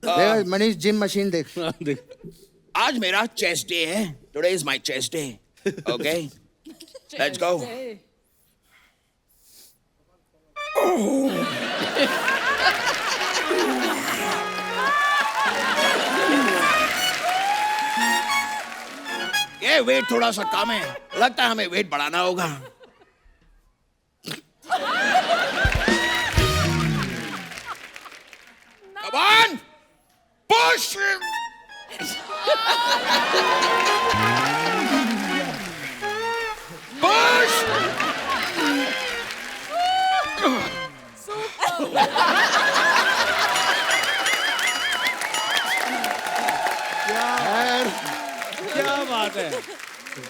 देख मनीष जिम मशीन देख। देख आज मेरा चेस्ट डे है। Today is my chest day. Okay let's go. ये वेट थोड़ा सा कम है, लगता है हमें वेट बढ़ाना होगा। Come on, push. Push. क्या बात है।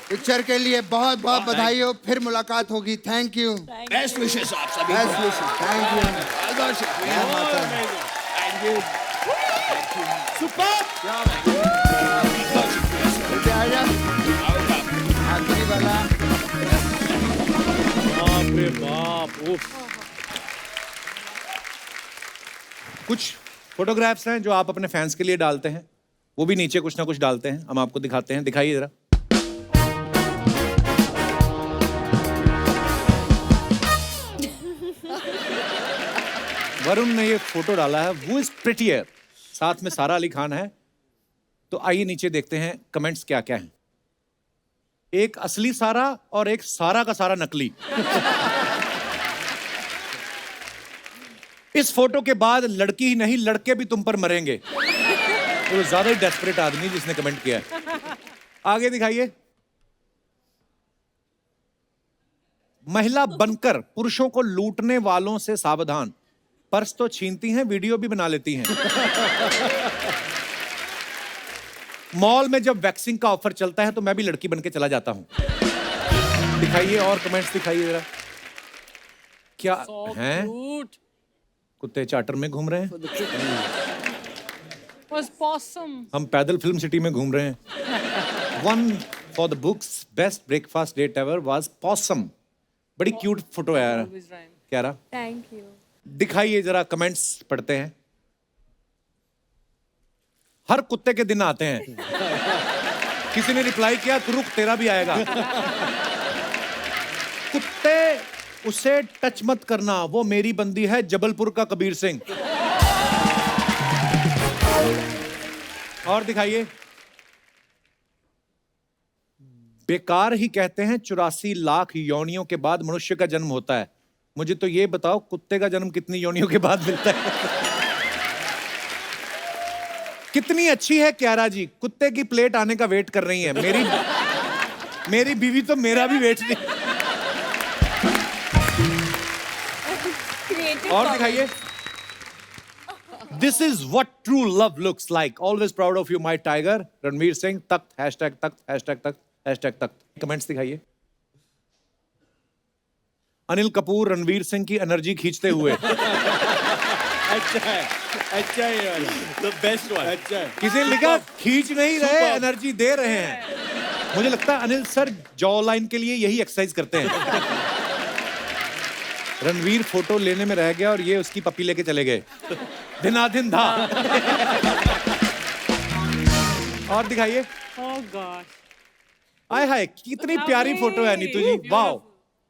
पिक्चर के लिए बहुत बहुत बधाई हो, फिर मुलाकात होगी। Thank you. बेस्ट विशेस आप सभी बेस्ट को। विशेस। Thank you. बहुत शुक्रिया। Thank you. आजा आखिरी वाला। बाप रे बाप। उफ। कुछ फोटोग्राफ्स हैं जो आप अपने फैंस के लिए डालते हैं, वो भी नीचे कुछ ना कुछ डालते हैं, हम आपको दिखाते हैं। दिखाइए जरा। वरुण ने ये फोटो डाला है, वो इज प्रिटियर, साथ में सारा अली खान है। तो आइए नीचे देखते हैं कमेंट्स क्या क्या हैं। एक असली सारा और एक सारा का सारा नकली। इस फोटो के बाद लड़की ही नहीं लड़के भी तुम पर मरेंगे। तो ज्यादा ही डेस्परेट आदमी जिसने कमेंट किया है। आगे दिखाइए। महिला बनकर पुरुषों को लूटने वालों से सावधान, पर्स तो छीनती हैं, वीडियो भी बना लेती हैं। मॉल में जब वैक्सिंग का ऑफर चलता है तो मैं भी लड़की बनके चला जाता हूं। दिखाइए और कमेंट्स दिखाइए जरा। क्या हैं? कुत्ते चार्टर में घूम रहे हैं। Was possum. हम पैदल फिल्म सिटी में घूम रहे हैं। One for the books best breakfast date ever was possum. बड़ी क्यूट फोटो है यार। क्या रहा? Thank you. दिखाइए जरा, कमेंट्स पढ़ते हैं। हर कुत्ते के दिन आते हैं। किसी ने रिप्लाई किया तो रुक तेरा भी आएगा। कुत्ते उसे टच मत करना, वो मेरी बंदी है, जबलपुर का कबीर सिंह। और दिखाइए। बेकार ही कहते हैं 84 लाख योनियों के बाद मनुष्य का जन्म होता है। मुझे तो ये बताओ कुत्ते का जन्म कितनी योनियों के बाद मिलता है? कितनी अच्छी है क्यारा जी, कुत्ते की प्लेट आने का वेट कर रही है। मेरी बीवी तो मेरा भी वेट नहीं। और दिखाइए। This is what true love looks like. Always proud of you, my tiger. Ranveer Singh Takht, hashtag Takht, hashtag Takht, hashtag Takht. Comments दिखाइए। अनिल कपूर रणवीर सिंह की एनर्जी खींचते हुए। अच्छा है ये वाला। The best one. अच्छा है। किसी ने लिखा खींच नहीं रहे, एनर्जी दे रहे हैं। मुझे लगता है अनिल सर जॉ लाइन के लिए यही एक्सरसाइज करते हैं। रणवीर फोटो लेने में रह गया और ये उसकी पप्पी लेके चले गए। दिनादिन था। और दिखाइए। Oh God. आय हाय कितनी प्यारी फोटो है नीतू जी, वाह।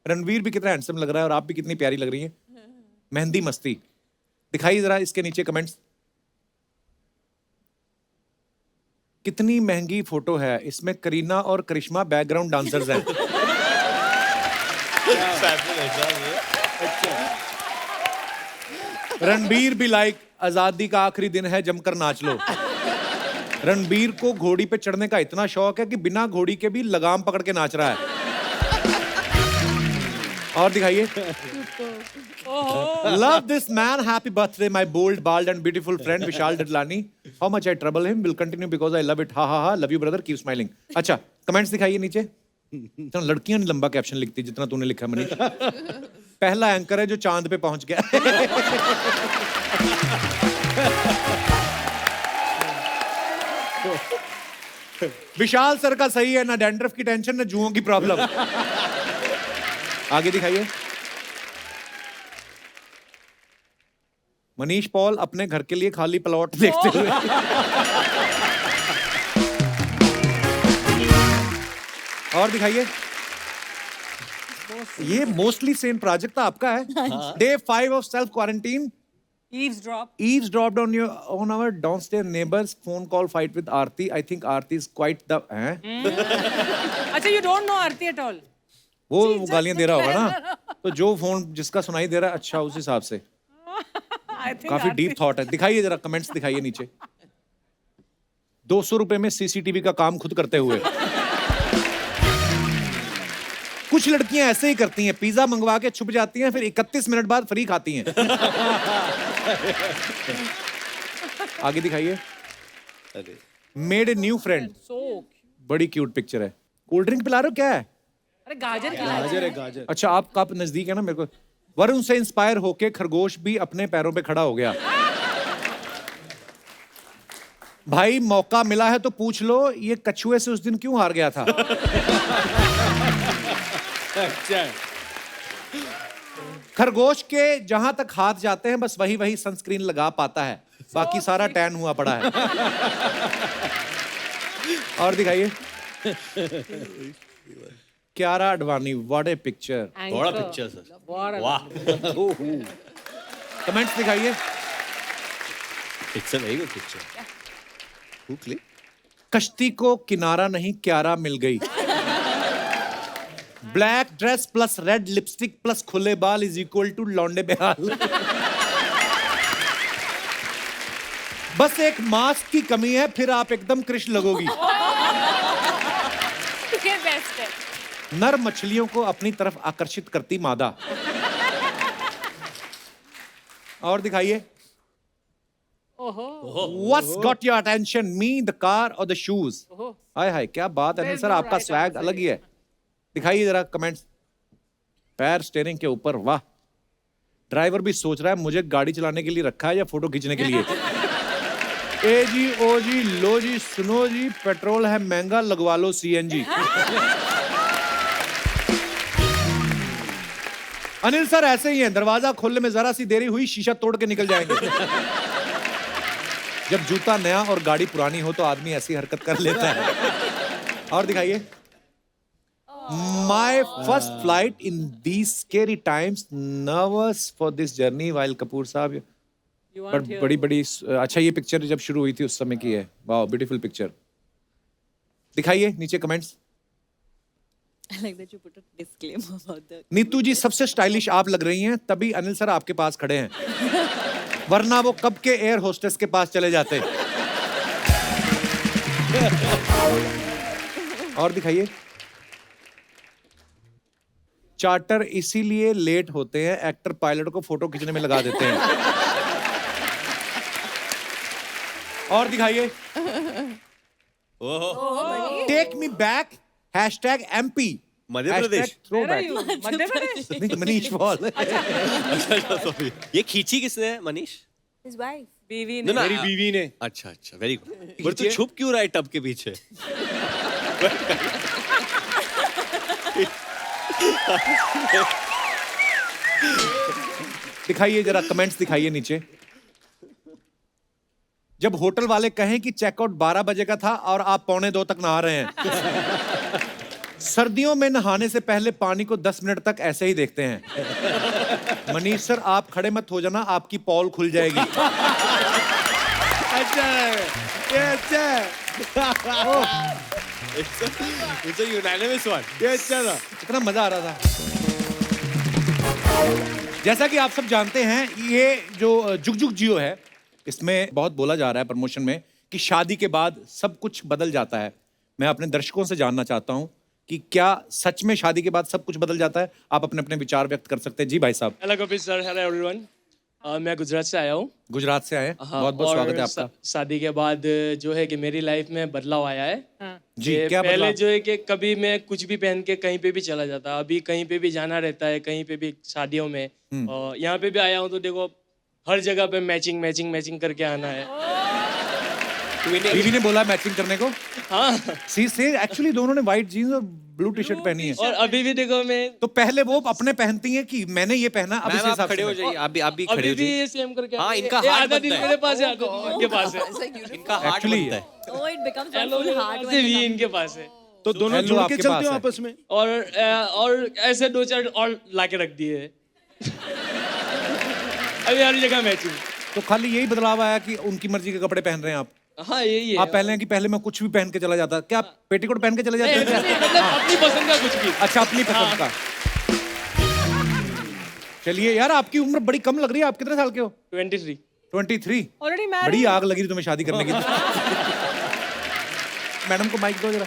रणवीर भी कितना हैंडसम लग रहा है और आप भी कितनी प्यारी लग रही हैं। मेहंदी मस्ती। दिखाइए जरा इसके नीचे कमेंट्स। कितनी महंगी फोटो है, इसमें करीना और करिश्मा बैकग्राउंड डांसर्स हैं। रणबीर भी लाइक आजादी का आखिरी दिन है, जमकर नाच लो। रणबीर को घोड़ी पे चढ़ने का इतना शौक है कि बिना घोड़ी के भी लगाम पकड़ के नाच रहा है। और दिखाइए। Love this man, happy birthday my bold bald and beautiful friend Vishal Dadlani. How much I trouble him, will continue because I love it, ha ha ha, love you brother, keep smiling. अच्छा कमेंट्स दिखाइए नीचे। इतना लड़कियां नहीं लंबा caption लिखती जितना तूने लिखा मनीष। पहला एंकर है जो चांद पे पहुंच गया। विशाल सर का सही है, ना डैंड्रफ की टेंशन ना जुओं की प्रॉब्लम। आगे दिखाइए। मनीष पॉल अपने घर के लिए खाली प्लॉट देखते हुए। और दिखाइए, ये मोस्टली सेम प्रोजेक्ट था आपका है। Day 5 of self quarantine. Eavesdropped on our downstairs neighbor's phone call fight with Aarti. I think Aarti is quite the अच्छा, you don't know Aarti at all? वो गालियां दे रहा होगा ना, तो जो फोन जिसका सुनाई दे रहा है, अच्छा उस हिसाब से। I think काफी Aarti- डीप थॉट है। दिखाइए जरा, कमेंट्स दिखाइए नीचे। 200 रुपए में सीसीटीवी का काम खुद करते हुए। कुछ लड़कियां ऐसे ही करती हैं, पिज्जा मंगवा के छुप जाती हैं, फिर 31 मिनट बाद फ्री खाती हैं। आगे दिखाइए। Made a new friend. बड़ी क्यूट पिक्चर है। कोल्ड ड्रिंक पिला रहे हो क्या है? अरे गाजर खिला गाजर है गाजर। अच्छा, आप नजदीक है ना मेरे को। वरुण से इंस्पायर होके खरगोश भी अपने पैरों पे खड़ा हो गया। भाई मौका मिला है तो पूछ लो, ये कछुए से उस दिन क्यों हार गया था? अच्छा, खरगोश के जहां तक हाथ जाते हैं बस वही सनस्क्रीन लगा पाता है, बाकी सारा टैन हुआ पड़ा है। और दिखाइए। Kiara Advani, what A picture. बड़ा पिक्चर सर, वाह। कमेंट्स दिखाइए। पिक्चर नहीं, वो पिक्चर कश्ती को किनारा नहीं, कियारा मिल गई। Black dress plus red lipstick plus खुले बाल इज इक्वल टू लौंडे बेहाल। बस एक मास्क की कमी है, फिर आप एकदम कृष्ण लगोगी। ये बेस्ट है। नर मछलियों को अपनी तरफ आकर्षित करती मादा। और दिखाइए। What's got your attention? Me, the car or the shoes? हाय हाय, क्या बात है सर, आपका स्वैग अलग ही है। दिखाइए जरा कमेंट्स। पैर स्टीयरिंग के ऊपर, वाह। ड्राइवर भी सोच रहा है मुझे गाड़ी चलाने के लिए रखा है या फोटो खींचने के लिए। ए जी, ओ जी, लो जी, सुनो जी, पेट्रोल है महंगा, लगवा लो सीएनजी। अनिल सर ऐसे ही हैं, दरवाजा खोलने में जरा सी देरी हुई, शीशा तोड़ के निकल जाएंगे। जब जूता नया और गाड़ी पुरानी हो तो आदमी ऐसी हरकत कर लेता है। और दिखाइए। My first flight in these scary times, nervous for this journey while Kapoor साहब। बट बड़ी अच्छा, ये पिक्चर जब शुरू हुई थी उस समय की है। वाह, ब्यूटीफुल पिक्चर। दिखाइए नीचे comments. I like that you put a disclaimer about that. Neetu ji सबसे स्टाइलिश आप लग रही हैं, तभी अनिल सर आपके पास खड़े हैं, वरना वो कब के एयर होस्टेस के पास चले जाते। और दिखाइए। चार्टर इसीलिए लेट होते हैं, एक्टर पायलट को फोटो खींचने में लगा देते हैं। और दिखाइए। Take me back #MP Madhya Pradesh. Madhya Pradesh. Manish Paul. ये खींची किसने है, मनीष? His wife. बीवी ना, ने। मेरी बीवी ने। अच्छा अच्छा, वेरी गुड। पर तू छुप क्यों रहा है टब के पीछे? दिखाइए जरा कमेंट्स दिखाइए नीचे। जब होटल वाले कहें कि चेकआउट 12 बजे का था और आप 1:45 तक नहा रहे हैं। सर्दियों में नहाने से पहले पानी को 10 मिनट तक ऐसे ही देखते हैं। मनीष सर आप खड़े मत हो जाना, आपकी पॉल खुल जाएगी। अच्छा है, ये अच्छा है। It's a unanimous one. ये अच्छा था। इतना मजा आ रहा था। जैसा कि आप सब जानते हैं, ये जो जुग जुग जियो है, इसमें बहुत बोला जा रहा है प्रमोशन में कि शादी के बाद सब कुछ बदल जाता है। मैं अपने दर्शकों से जानना चाहता हूं कि क्या सच में शादी के बाद सब कुछ बदल जाता है? आप अपने अपने विचार व्यक्त कर सकते हैं। जी भाई साहब। Hello Kapil sir, hello everyone. मैं गुजरात से आया हूँ। गुजरात से आए हैं, हाँ, बहुत बहुत और स्वागत है आपका। शादी के बाद जो है कि मेरी लाइफ में बदलाव आया है। जी, कि क्या पहले बदलाव? जो है कि कभी मैं कुछ भी पहन के कहीं पे भी चला जाता, अभी कहीं पे भी जाना रहता है, कहीं पे भी शादियों में, और यहाँ पे भी आया हूँ तो देखो हर जगह पे मैचिंग मैचिंग मैचिंग करके आना है। बीवी ने बोला मैचिंग करने को। हाँ सी से एक्चुअली दोनों ने व्हाइट जीन्स और ब्लू टी शर्ट पहनी है। और अभी भी देखो मैं तो पहले वो अपने पहनती हैं कि मैंने ये पहना, अब इस मैम आप हिसाब खड़े हो से जाइए, आप भी खड़े अभी हो भी जाइए। ये सेम करके हाँ, आते हैं। इनका ये हार्ट आधा दिन बनता है। मेरे पास है, आधा दिन इनके पास है। इनका हार्ट Actually, बनता है। Oh, it becomes one hello full heart से when भी it इनके पास है। तो दोनों हेलो जुड़ के आपके चलते पास हो है। आपस में? और ऐसे 2-4 और लाके रख दिए हैं। अभी हर जगह मैचिंग। तो खाली यही बदलाव आया कि उनकी मर्जी के कपड़े पहन रहे हैं आप। हाँ यही है। आप पहले हैं कि पहले मैं कुछ भी पहन के चला जाता, क्या पेटीकोट पहन के चले जाते हैं नहीं, क्या? मतलब अपनी पसंद का कुछ भी। अच्छा, अपनी पसंद का। चलिए यार, आपकी उम्र बड़ी कम लग रही है। आप कितने साल के हो? 23। 23। ऑलरेडी बड़ी मैरिड। आग लगी थी तुम्हें शादी करने की। मैडम को माइक दो जरा।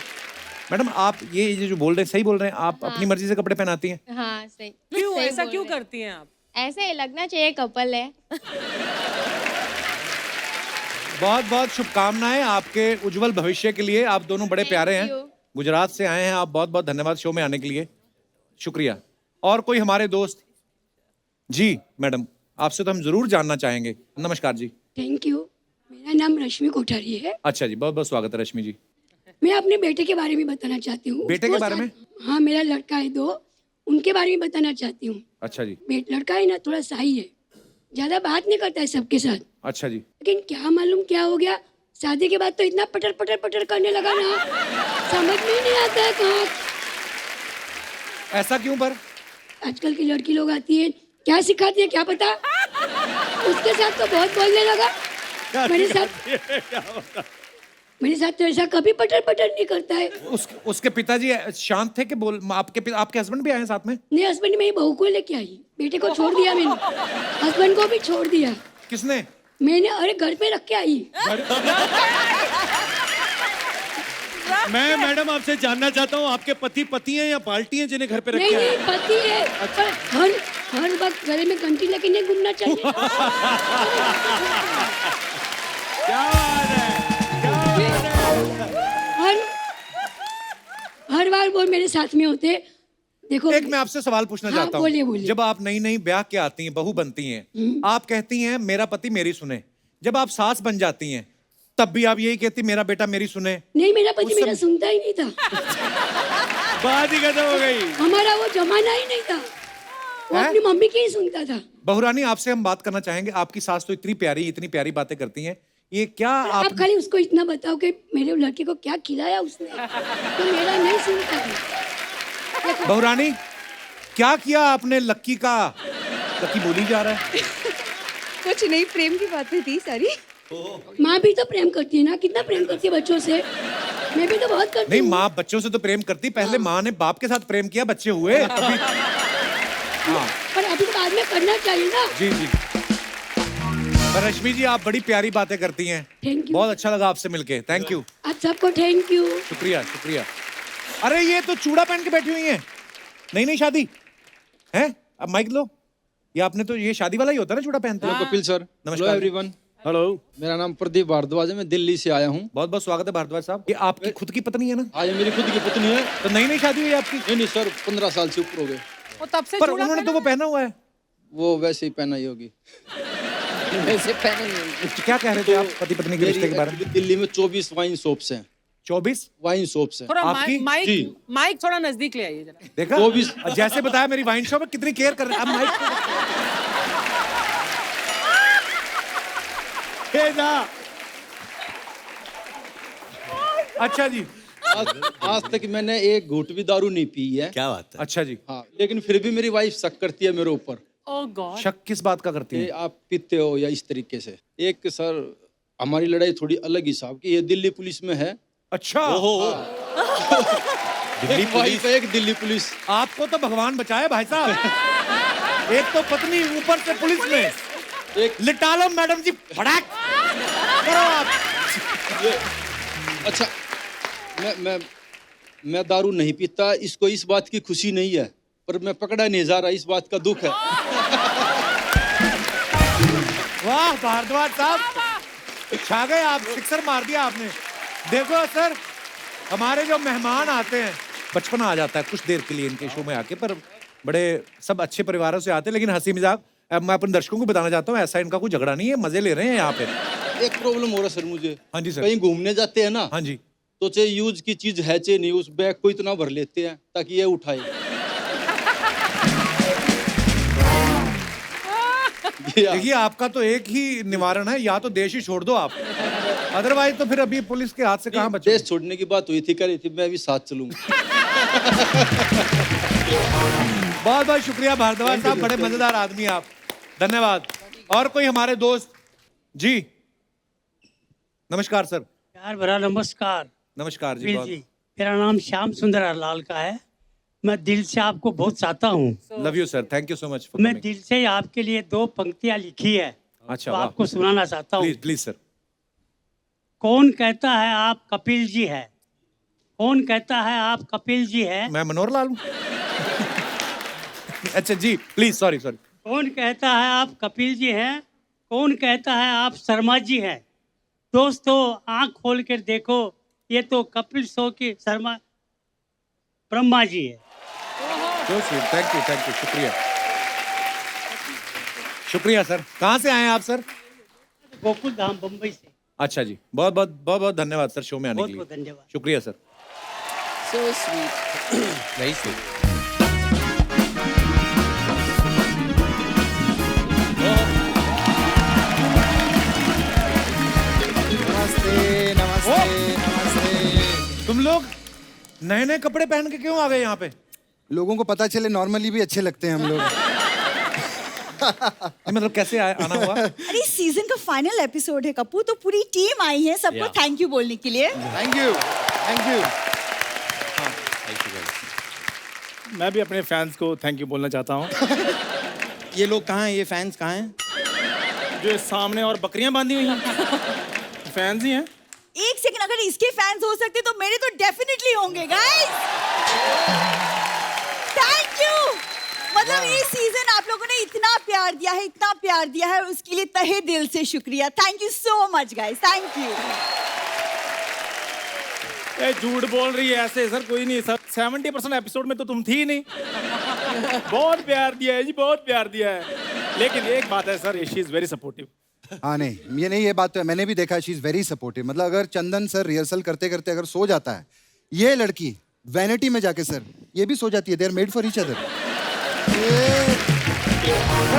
मैडम, आप ये जो बोल रहे हैं सही बोल रहे हैं? आप अपनी मर्जी से कपड़े पहनाती हैं? हाँ सही। क्यों सही ऐसा बोल क्यों रहे हैं। करती हैं आप? ऐसे लगना चाहिए कपल है। बहुत बहुत शुभकामनाएं आपके उज्जवल भविष्य के लिए। आप दोनों बड़े प्यारे हैं। you. गुजरात से आए हैं आप। बहुत बहुत धन्यवाद शो में आने के लिए। शुक्रिया। और कोई हमारे दोस्त? जी मैडम, आपसे तो हम जरूर जानना चाहेंगे। नमस्कार जी। Thank you. मेरा नाम रश्मि कोठारी है। अच्छा जी, बहुत बहुत स्वागत है रश्मि जी। मैं अपने बेटे के बारे में बताना चाहती हूँ। बेटे के बारे में? हाँ, मेरा लड़का है 2, उनके बारे में बताना चाहती हूँ। अच्छा जी। लड़का है ना, थोड़ा शाही है, ज्यादा बात नहीं करता है सबके साथ। अच्छा जी। लेकिन क्या मालूम क्या हो गया, शादी के बाद तो इतना पटर पटर पटर करने लगा ना, समझ में ही नहीं आता है कहाँ। ऐसा क्यों? पर आजकल की लड़की लोग आती है, क्या सिखाती है क्या पता। उसके साथ तो बहुत बोलने लगा। मेरे साथ तो ऐसा कभी पटर पटर नहीं करता है। उसके पिताजी शांत थे कि बोल आपके हस्बैंड भी आए साथ में? नहीं, हस्बैंड मेरी बहू को लेके आई, बेटे को छोड़ दिया मैंने, हस्बैंड को भी छोड़ दिया। किसने? मैंने, अरे घर पे रख के आई। मैं मैडम आपसे जानना चाहता हूँ, आपके पति हैं या बाल्टी हैं जिन्हें घर पे नहीं रखे नहीं, हैं? पति है, पर हर वक्त गले में घंटी लेके नहीं घूमना चाहिए। क्या बात है, क्या बात है। हर बार वो मेरे साथ में होते। देखो, एक मैं आपसे सवाल पूछना हाँ, चाहता बोलिए, हूँ। बोलिए। जब आप नई नई ब्याह के आती हैं, बहू बनती हैं, आप कहती हैं मेरा पति मेरी सुने। जब आप सास बन जाती हैं, तब भी आप यही कहती मेरा बेटा मेरी सुने। नहीं, मेरा पति मेरा सुनता ही नहीं था। बात ही खत्म हो गई। हमारा वो जमाना ही नहीं था, वो अपनी मम्मी की ही सुनता था। बहुरानी, आपसे हम बात करना चाहेंगे। आपकी सास तो इतनी प्यारी बातें करती हैं। ये क्या आप खाली उसको इतना बताओ कि मेरे लड़के को क्या खिलाया उसने, तो मेरा नहीं सुनता था। बहुरानी, क्या किया आपने लक्की का? लक्की बोली जा रहा है। कुछ नहीं, प्रेम की बातें थी सारी। माँ भी तो प्रेम करती है ना, कितना प्रेम करती है बच्चों से। मैं भी तो बहुत करती नहीं, हूँ। माँ बच्चों से तो प्रेम करती, पहले माँ ने बाप के साथ प्रेम किया, बच्चे हुए अभी। हाँ पर अभी तो बाद में करना चाहिए ना। जी जी। पर रश्मि जी, आप बड़ी प्यारी बातें करती हैं। Thank you. बहुत अच्छा लगा आपसे मिलके। Thank you. आप सबको थैंक यू। शुक्रिया शुक्रिया। अरे ये तो चूड़ा पहन के बैठी हुई हैं। नहीं शादी है। अब माइक लो। ये आपने तो, ये शादी वाला ही होता है ना चूड़ा पहनते हैं। कपिल सर, नमस्कार एवरीवन। हेलो, मेरा नाम प्रदीप भारद्वाज है, मैं दिल्ली से आया हूँ। बहुत बहुत स्वागत है भारद्वाज साहब। ये आपकी खुद की पत्नी है ना? हाँ, ये मेरी खुद की पत्नी है। तो नई सादी हुई है आपकी? नहीं सर, 15 साल से ऊपर हो गए। वो तब से पर चूड़ा उन्होंने तो वो पहना हुआ है। वो वैसे ही पहना ही होगी। वैसे पहने ही होंगे। क्या कह रहे थे आप पति पत्नी के रिश्ते के बारे में? दिल्ली में 24 वाइन शॉप्स हैं। 24 वाइन शॉप्स हैं। थोड़ा आपकी? माइक थोड़ा नजदीक ले आइए जरा। देखा? 24 जैसे बताया मेरी वाइन शॉप है, कितनी केयर कर रहे हैं। अब माइक अच्छा जी। आज तक मैंने एक घूंट भी दारू नहीं पी है। क्या बात है। अच्छा जी। हाँ, लेकिन फिर भी मेरी वाइफ शक करती है मेरे ऊपर। ओह गॉड। शक किस बात का करती कि है? आप पीते हो या इस तरीके से। एक सर, हमारी लड़ाई थोड़ी अलग हिसाब की, ये दिल्ली पुलिस में है। अच्छा। एक वाइफ है, एक दिल्ली पुलिस। आपको तो भगवान बचाए भाई साहब। एक तो पत्नी, ऊपर से पुलिस में। एक लिटा लो मैडम जी, फटाक करो आप। अच्छा, मैं दारू नहीं पीता, इसको इस बात की खुशी नहीं है, पर मैं पकड़ा नहीं जा रहा, इस बात का दुख है। वाह भारद्वाज साहब, छा गए आप। सिक्सर मार दिया आपने। देखो सर, हमारे जो मेहमान आते हैं, बचपना आ जाता है कुछ देर के लिए इनके शो में आके, पर बड़े सब अच्छे परिवारों से आते हैं। लेकिन हंसी मजाक, मैं अपने दर्शकों को बताना चाहता हूँ, ऐसा इनका कोई झगड़ा नहीं है, मजे ले रहे हैं यहाँ पे। एक प्रॉब्लम हो रहा है सर मुझे। हाँ जी सर। कहीं घूमने जाते हैं ना, हाँ जी, तो चाहे यूज की चीज है चाहे नहीं, उस बैग को इतना भर लेते हैं ताकि ये उठाए। देखिए आपका तो एक ही निवारण है, या तो देश ही छोड़ दो आप, अदरवाइज तो फिर अभी पुलिस के हाथ से कहाँ बचे। देश छोड़ने की बात हुई थी, कह रही थी मैं भी साथ चलूंगा। बहुत बहुत शुक्रिया भारद्वाज साहब, बड़े मजेदार आदमी हैं आप, धन्यवाद। और कोई हमारे दोस्त जी? नमस्कार सर। यार बड़ा नमस्कार। नमस्कार जी। बिल जी, मेरा नाम श्याम सुंदर हरलाल का है। मैं दिल से आपको बहुत चाहता हूँ। Love you sir, thank you so much. मैं दिल से आपके लिए 2 पंक्तियाँ लिखी है। अच्छा, तो आपको सुनाना चाहता हूँ। Please please sir. कौन कहता है आप कपिल जी है? कौन कहता है आप कपिल जी है? मैं मनोहर लाल हूँ। अच्छा जी, प्लीज, सॉरी सॉरी। कौन कहता है आप कपिल जी हैं? कौन कहता है आप शर्मा जी हैं? दोस्तों आंख खोल कर देखो, ये तो कपिल शो के शर्मा ब्रह्मा जी है। थैंक यू, शुक्रिया शुक्रिया सर। कहाँ से आए हैं आप सर? गोकुल धाम बम्बई से। अच्छा जी, बहुत बहुत बहुत बहुत धन्यवाद सर शो में आने के लिए। बहुत धन्यवाद। शुक्रिया sir. So sweet. Very sweet. नमस्ते नमस्ते नमस्ते। तुम लोग नए नए कपड़े पहन के क्यों आ गए यहाँ पे? लोगों को पता चले नॉर्मली भी अच्छे लगते हैं हम लोग। मतलब कैसे आना हुआ? अरे सीजन का फाइनल एपिसोड है कपूर, तो पूरी टीम आई है सबको थैंक यू बोलने के लिए। Thank you thank you. मैं भी अपने फैंस को थैंक यू बोलना चाहता हूँ। ये लोग कहाँ हैं? ये फैंस कहाँ हैं? जो सामने और बकरियां बांधी हुई हैं, फैंस ही हैं। एक सेकंड, अगर इसके फैंस हो सकते तो मेरे तो डेफिनेटली होंगे गाइस। Thank you. मतलब ये सीजन आप लोगों ने इतना प्यार दिया है, इतना प्यार दिया है, उसके लिए तहे दिल से शुक्रिया। Thank you so much guys, thank you. ए, झूठ बोल रही है ऐसे सर, कोई नहीं सर। 70% एपिसोड में तो तुम थी नहीं। बहुत प्यार दिया है जी, बहुत प्यार दिया है। लेकिन एक बात है sir, she is very supportive. हाँ नहीं, ये नहीं, ये बात तो है, मैंने भी देखा, शी इज वेरी सपोर्टिव। मतलब अगर चंदन सर रिहर्सल करते करते अगर सो जाता है, ये लड़की वैनिटी में जाके सर ये भी सो जाती है। They are made for each other.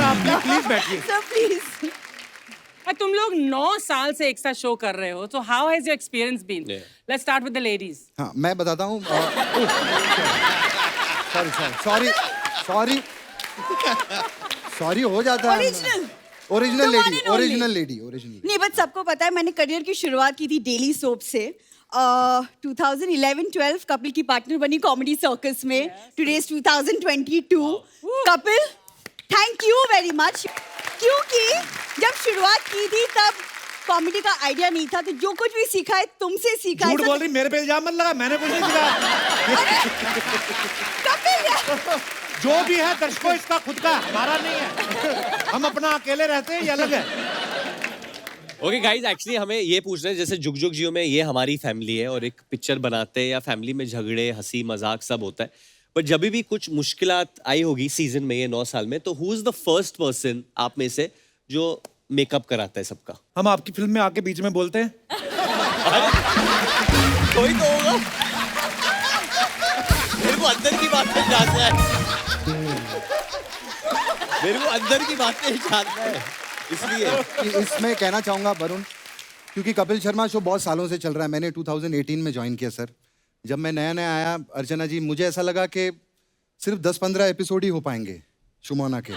आप प्लीज बैठिए। Sir please. तुम लोग 9 साल से एक साथ शो कर रहे हो, तो how has your experience been? Let's start with the ladies. हाँ मैं बताता हूँ। सॉरी हो जाता है। Original lady. नहीं बट सबको पता है मैंने करियर की शुरुआत की थी डेली सोप से। 2011-12 कपिल की पार्टनर बनी कॉमेडी सर्कस में। Today's 2022। Kapil thank you very much, क्योंकि जब शुरुआत की थी तब कॉमेडी का आइडिया नहीं था, तो जो कुछ भी सीखा है तुमसे सीखा है। झूठ बोल रही, मेरे पे इल्जाम मत लगा, मैंने कुछ नहीं सीखा। कपिल जो भी है दर्शकों इसका खुद का, हमारा नहीं है। हम अपना अकेले रहते हैं, ये अलग है। ओके गाइस, एक्चुअली हमें ये पूछना है, जैसे जुग जुग जियो में ये हमारी फैमिली है और एक पिक्चर बनाते हैं या फैमिली में झगड़े हंसी मजाक सब होता है, पर जब भी कुछ मुश्किलात आई होगी सीजन में ये 9 साल में, तो who is the first person आप में से जो मेकअप कराता है सबका? हम आपकी फिल्म में आके बीच में बोलते हैं। कोई तो होगा। मेरे को अंदर की बातें जानना है। मेरे को अंदर की बातें जानना है, इसलिए इसमें कहना चाहूंगा वरुण, क्योंकि कपिल शर्मा शो बहुत सालों से चल रहा है। मैंने 2018 में ज्वाइन किया सर। जब मैं नया नया आया अर्चना जी, मुझे ऐसा लगा कि सिर्फ 10-15 एपिसोड ही हो पाएंगे शुमोना के।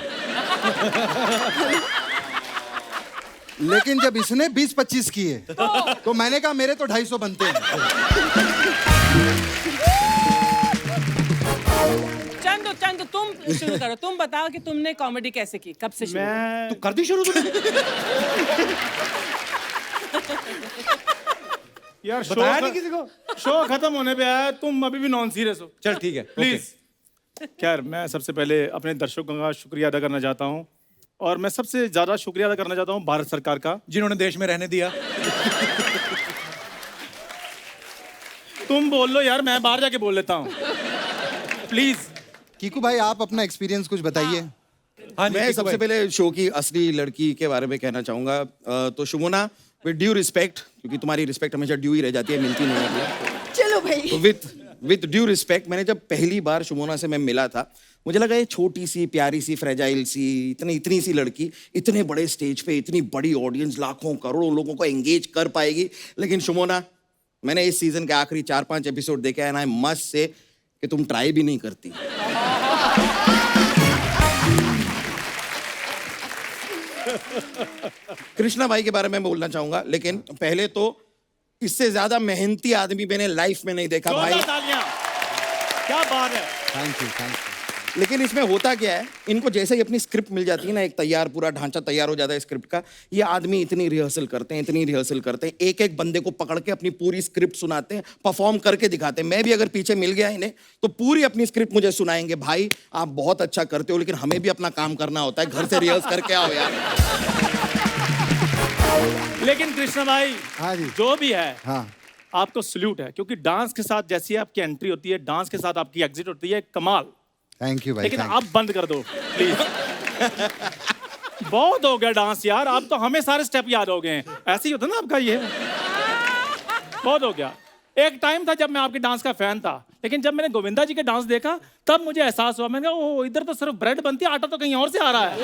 लेकिन जब इसने 20-25 किए तो मैंने कहा मेरे तो 250 बनते हैं। चंदू तुम शुरू करो, तुम बताओ कि तुमने कॉमेडी कैसे की, कब से शुरू? तू कर दी शुरू तुमने? यार बताया नहीं किसी को। शो खत्म होने पे आया, तुम अभी भी नॉन सीरियस हो। चल ठीक है, प्लीज। खैर मैं सबसे पहले अपने दर्शकों का शुक्रिया अदा करना चाहता हूँ, और मैं सबसे ज्यादा शुक्रिया अदा करना चाहता हूँ भारत सरकार का, जिन्होंने देश में रहने दिया। तुम बोल लो यार, मैं बाहर जाके बोल लेता हूँ। प्लीज। कीकू भाई आप अपना एक्सपीरियंस कुछ बताइए। मैं सबसे पहले शो की असली लड़की के बारे में कहना चाहूंगा। तो शुमोना, विद ड्यू रिस्पेक्ट, क्योंकि तुम्हारी रिस्पेक्ट हमेशा ड्यू ही रह जाती है, मिलती नहीं है। चलो भाई। तो विद ड्यू रिस्पेक्ट, मैंने जब पहली बार शुमोना से मैं मिला था, मुझे लगा ये छोटी सी प्यारी सी फ्रेजाइल सी इतनी सी लड़की इतने बड़े स्टेज पे इतनी बड़ी ऑडियंस लाखों करोड़ों लोगों को एंगेज कर पाएगी। लेकिन शुमोना, मैंने इस सीजन के आखिरी 4-5 एपिसोड देखे हैं ना, आई मस्ट से कि तुम ट्राई भी नहीं करती। कृष्णा भाई के बारे में बोलना चाहूंगा, लेकिन पहले तो इससे ज्यादा मेहनती आदमी मैंने लाइफ में नहीं देखा भाई। क्या बात है। Thank you. लेकिन इसमें होता क्या है, इनको जैसे ही अपनी स्क्रिप्ट मिल जाती है ना, एक तैयार पूरा ढांचा तैयार हो जाता है स्क्रिप्ट का, ये आदमी इतनी रिहर्सल करते हैं, एक एक बंदे को पकड़ के अपनी पूरी स्क्रिप्ट सुनाते हैं, परफॉर्म करके दिखाते हैं। मैं भी अगर पीछे मिल गया इन्हें तो पूरी अपनी स्क्रिप्ट मुझे सुनाएंगे, भाई आप बहुत अच्छा करते हो लेकिन हमें भी अपना काम करना होता है, घर से रिहर्स करके आओ यार। लेकिन कृष्णा भाई, हाँ जी। जो भी है, हाँ, आपको सल्यूट है, क्योंकि डांस के साथ जैसी आपकी एंट्री होती है, डांस के साथ आपकी एग्जिट होती है, कमाल। थैंक यू भाई। लेकिन आप बंद कर दो प्लीज। बहुत हो गया डांस यार, आप तो हमें सारे स्टेप याद हो गए हैं। ऐसे ही होता ना आपका ये, बहुत हो गया। एक टाइम था जब मैं आपके डांस का फैन था, लेकिन जब मैंने गोविंदा जी के डांस देखा तब मुझे एहसास हुआ, मैंने कहा ओ इधर तो सिर्फ ब्रेड बनती है, आटा तो कहीं और से आ रहा है।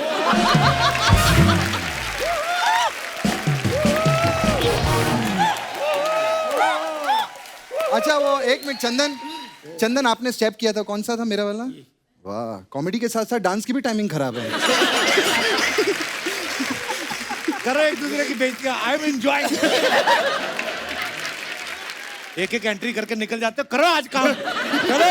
अच्छा वो एक मिनट, चंदन आपने स्टेप किया था, कौन सा था मेरा वाला? वाह, कॉमेडी के साथ साथ डांस की भी टाइमिंग खराब है। करो एक दूसरे की बेइज्जती, आई एम एंजॉयिंग। एक एक एंट्री करके निकल जाते हो, करो आज काम, करो।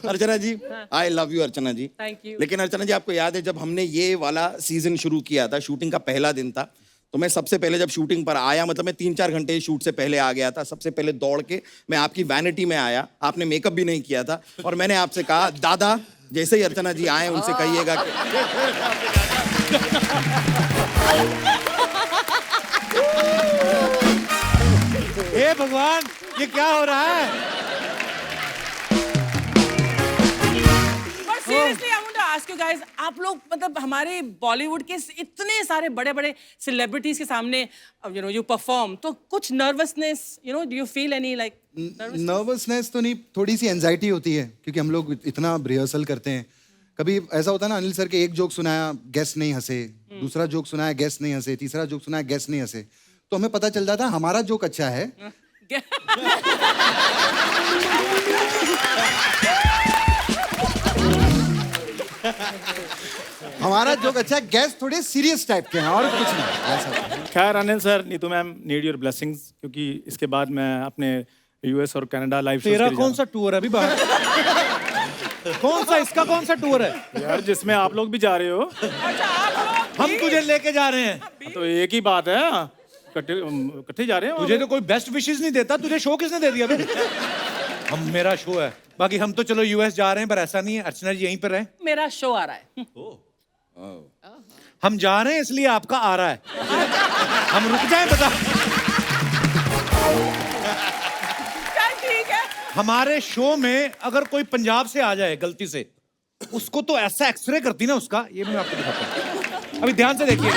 Archana ji, I love you Archana ji. Thank you. लेकिन अर्चना जी, आपको याद है जब हमने ये वाला सीजन शुरू किया था, शूटिंग का पहला दिन था, तो मैं सबसे पहले जब शूटिंग पर आया, मतलब मैं 3-4 घंटे शूट से पहले आ गया था, सबसे पहले दौड़ के मैं आपकी वैनिटी में आया, आपने मेकअप भी नहीं किया था, और मैंने आपसे कहा दादा जैसे ही अर्चना जी आए उनसे कहिएगा कि हे भगवान, ये क्या हो रहा है? But seriously, I want to ask you guys, आप लोग मतलब हमारे बॉलीवुड के इतने सारे बड़े-बड़े सेलिब्रिटीज के सामने you perform, तो कुछ nervousness, do you feel any like nervousness तो नहीं, थोड़ी सी एंजाइटी होती है, क्योंकि हम लोग इतना रिहर्सल करते हैं। कभी ऐसा होता है ना, अनिल सर के एक जोक सुनाया, गेस्ट नहीं हंसे, दूसरा जोक सुनाया, गेस्ट नहीं हंसे, तीसरा जोक सुनाया, गेस्ट नहीं हंसे, तो हमें पता चल जाता है हमारा जोक अच्छा है। हमारा जोक अच्छा है, गेस्ट थोड़े सीरियस टाइप के हैं, और कुछ नहीं ऐसा। खैर Anil sir, Neetu ma'am, need your blessings, क्योंकि इसके बाद मैं अपने यूएस और कनाडा लाइव शोज तेरा कौन सा टूर है अभी बाहर? कौन सा, इसका कौन सा टूर है यार, जिसमें आप लोग भी जा रहे हो? हम तुझे लेके जा रहे हैं। तो एक ही बात है, इकट्ठे जा रहे हैं। तुझे तो कोई बेस्ट विशेस नहीं देता, तुझे शो किसने दे दिया अभी? हम, मेरा शो है, बाकी हम तो चलो यूएस जा रहे हैं, पर ऐसा नहीं है, अर्चना जी यहीं पर रहे। मेरा शो आ रहा है। हम जा रहे हैं इसलिए आपका आ रहा है। हम रुक जाएं, बता। ठीक है। हमारे शो में अगर कोई पंजाब से आ जाए गलती से, उसको तो ऐसा एक्सरे करती ना उसका, ये मैं आपको दिखाता हूं, अभी ध्यान से देखिए।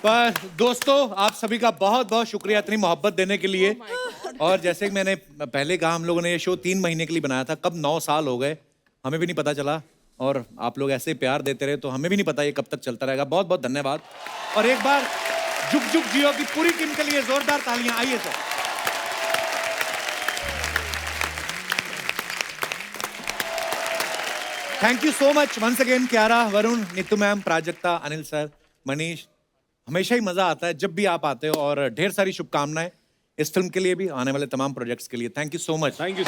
पर दोस्तों, आप सभी का बहुत बहुत शुक्रिया इतनी मोहब्बत देने के लिए। और जैसे कि मैंने पहले कहा, हम लोगों ने ये शो 3 महीने के लिए बनाया था, कब 9 साल हो गए हमें भी नहीं पता चला, और आप लोग ऐसे प्यार देते रहे तो हमें भी नहीं पता ये कब तक चलता रहेगा। बहुत बहुत धन्यवाद। और एक बार जुग जुग जियो की पूरी टीम के लिए जोरदार तालियां। आइए sir. Thank you so much once again, Kiara, Varun, Neetu ma'am, Prajakta, Anil sir, Manish. हमेशा ही मजा आता है जब भी आप आते हो, और ढेर सारी शुभकामनाएं इस फिल्म के लिए भी, आने वाले तमाम प्रोजेक्ट्स के लिए। Thank you so much. Thank you.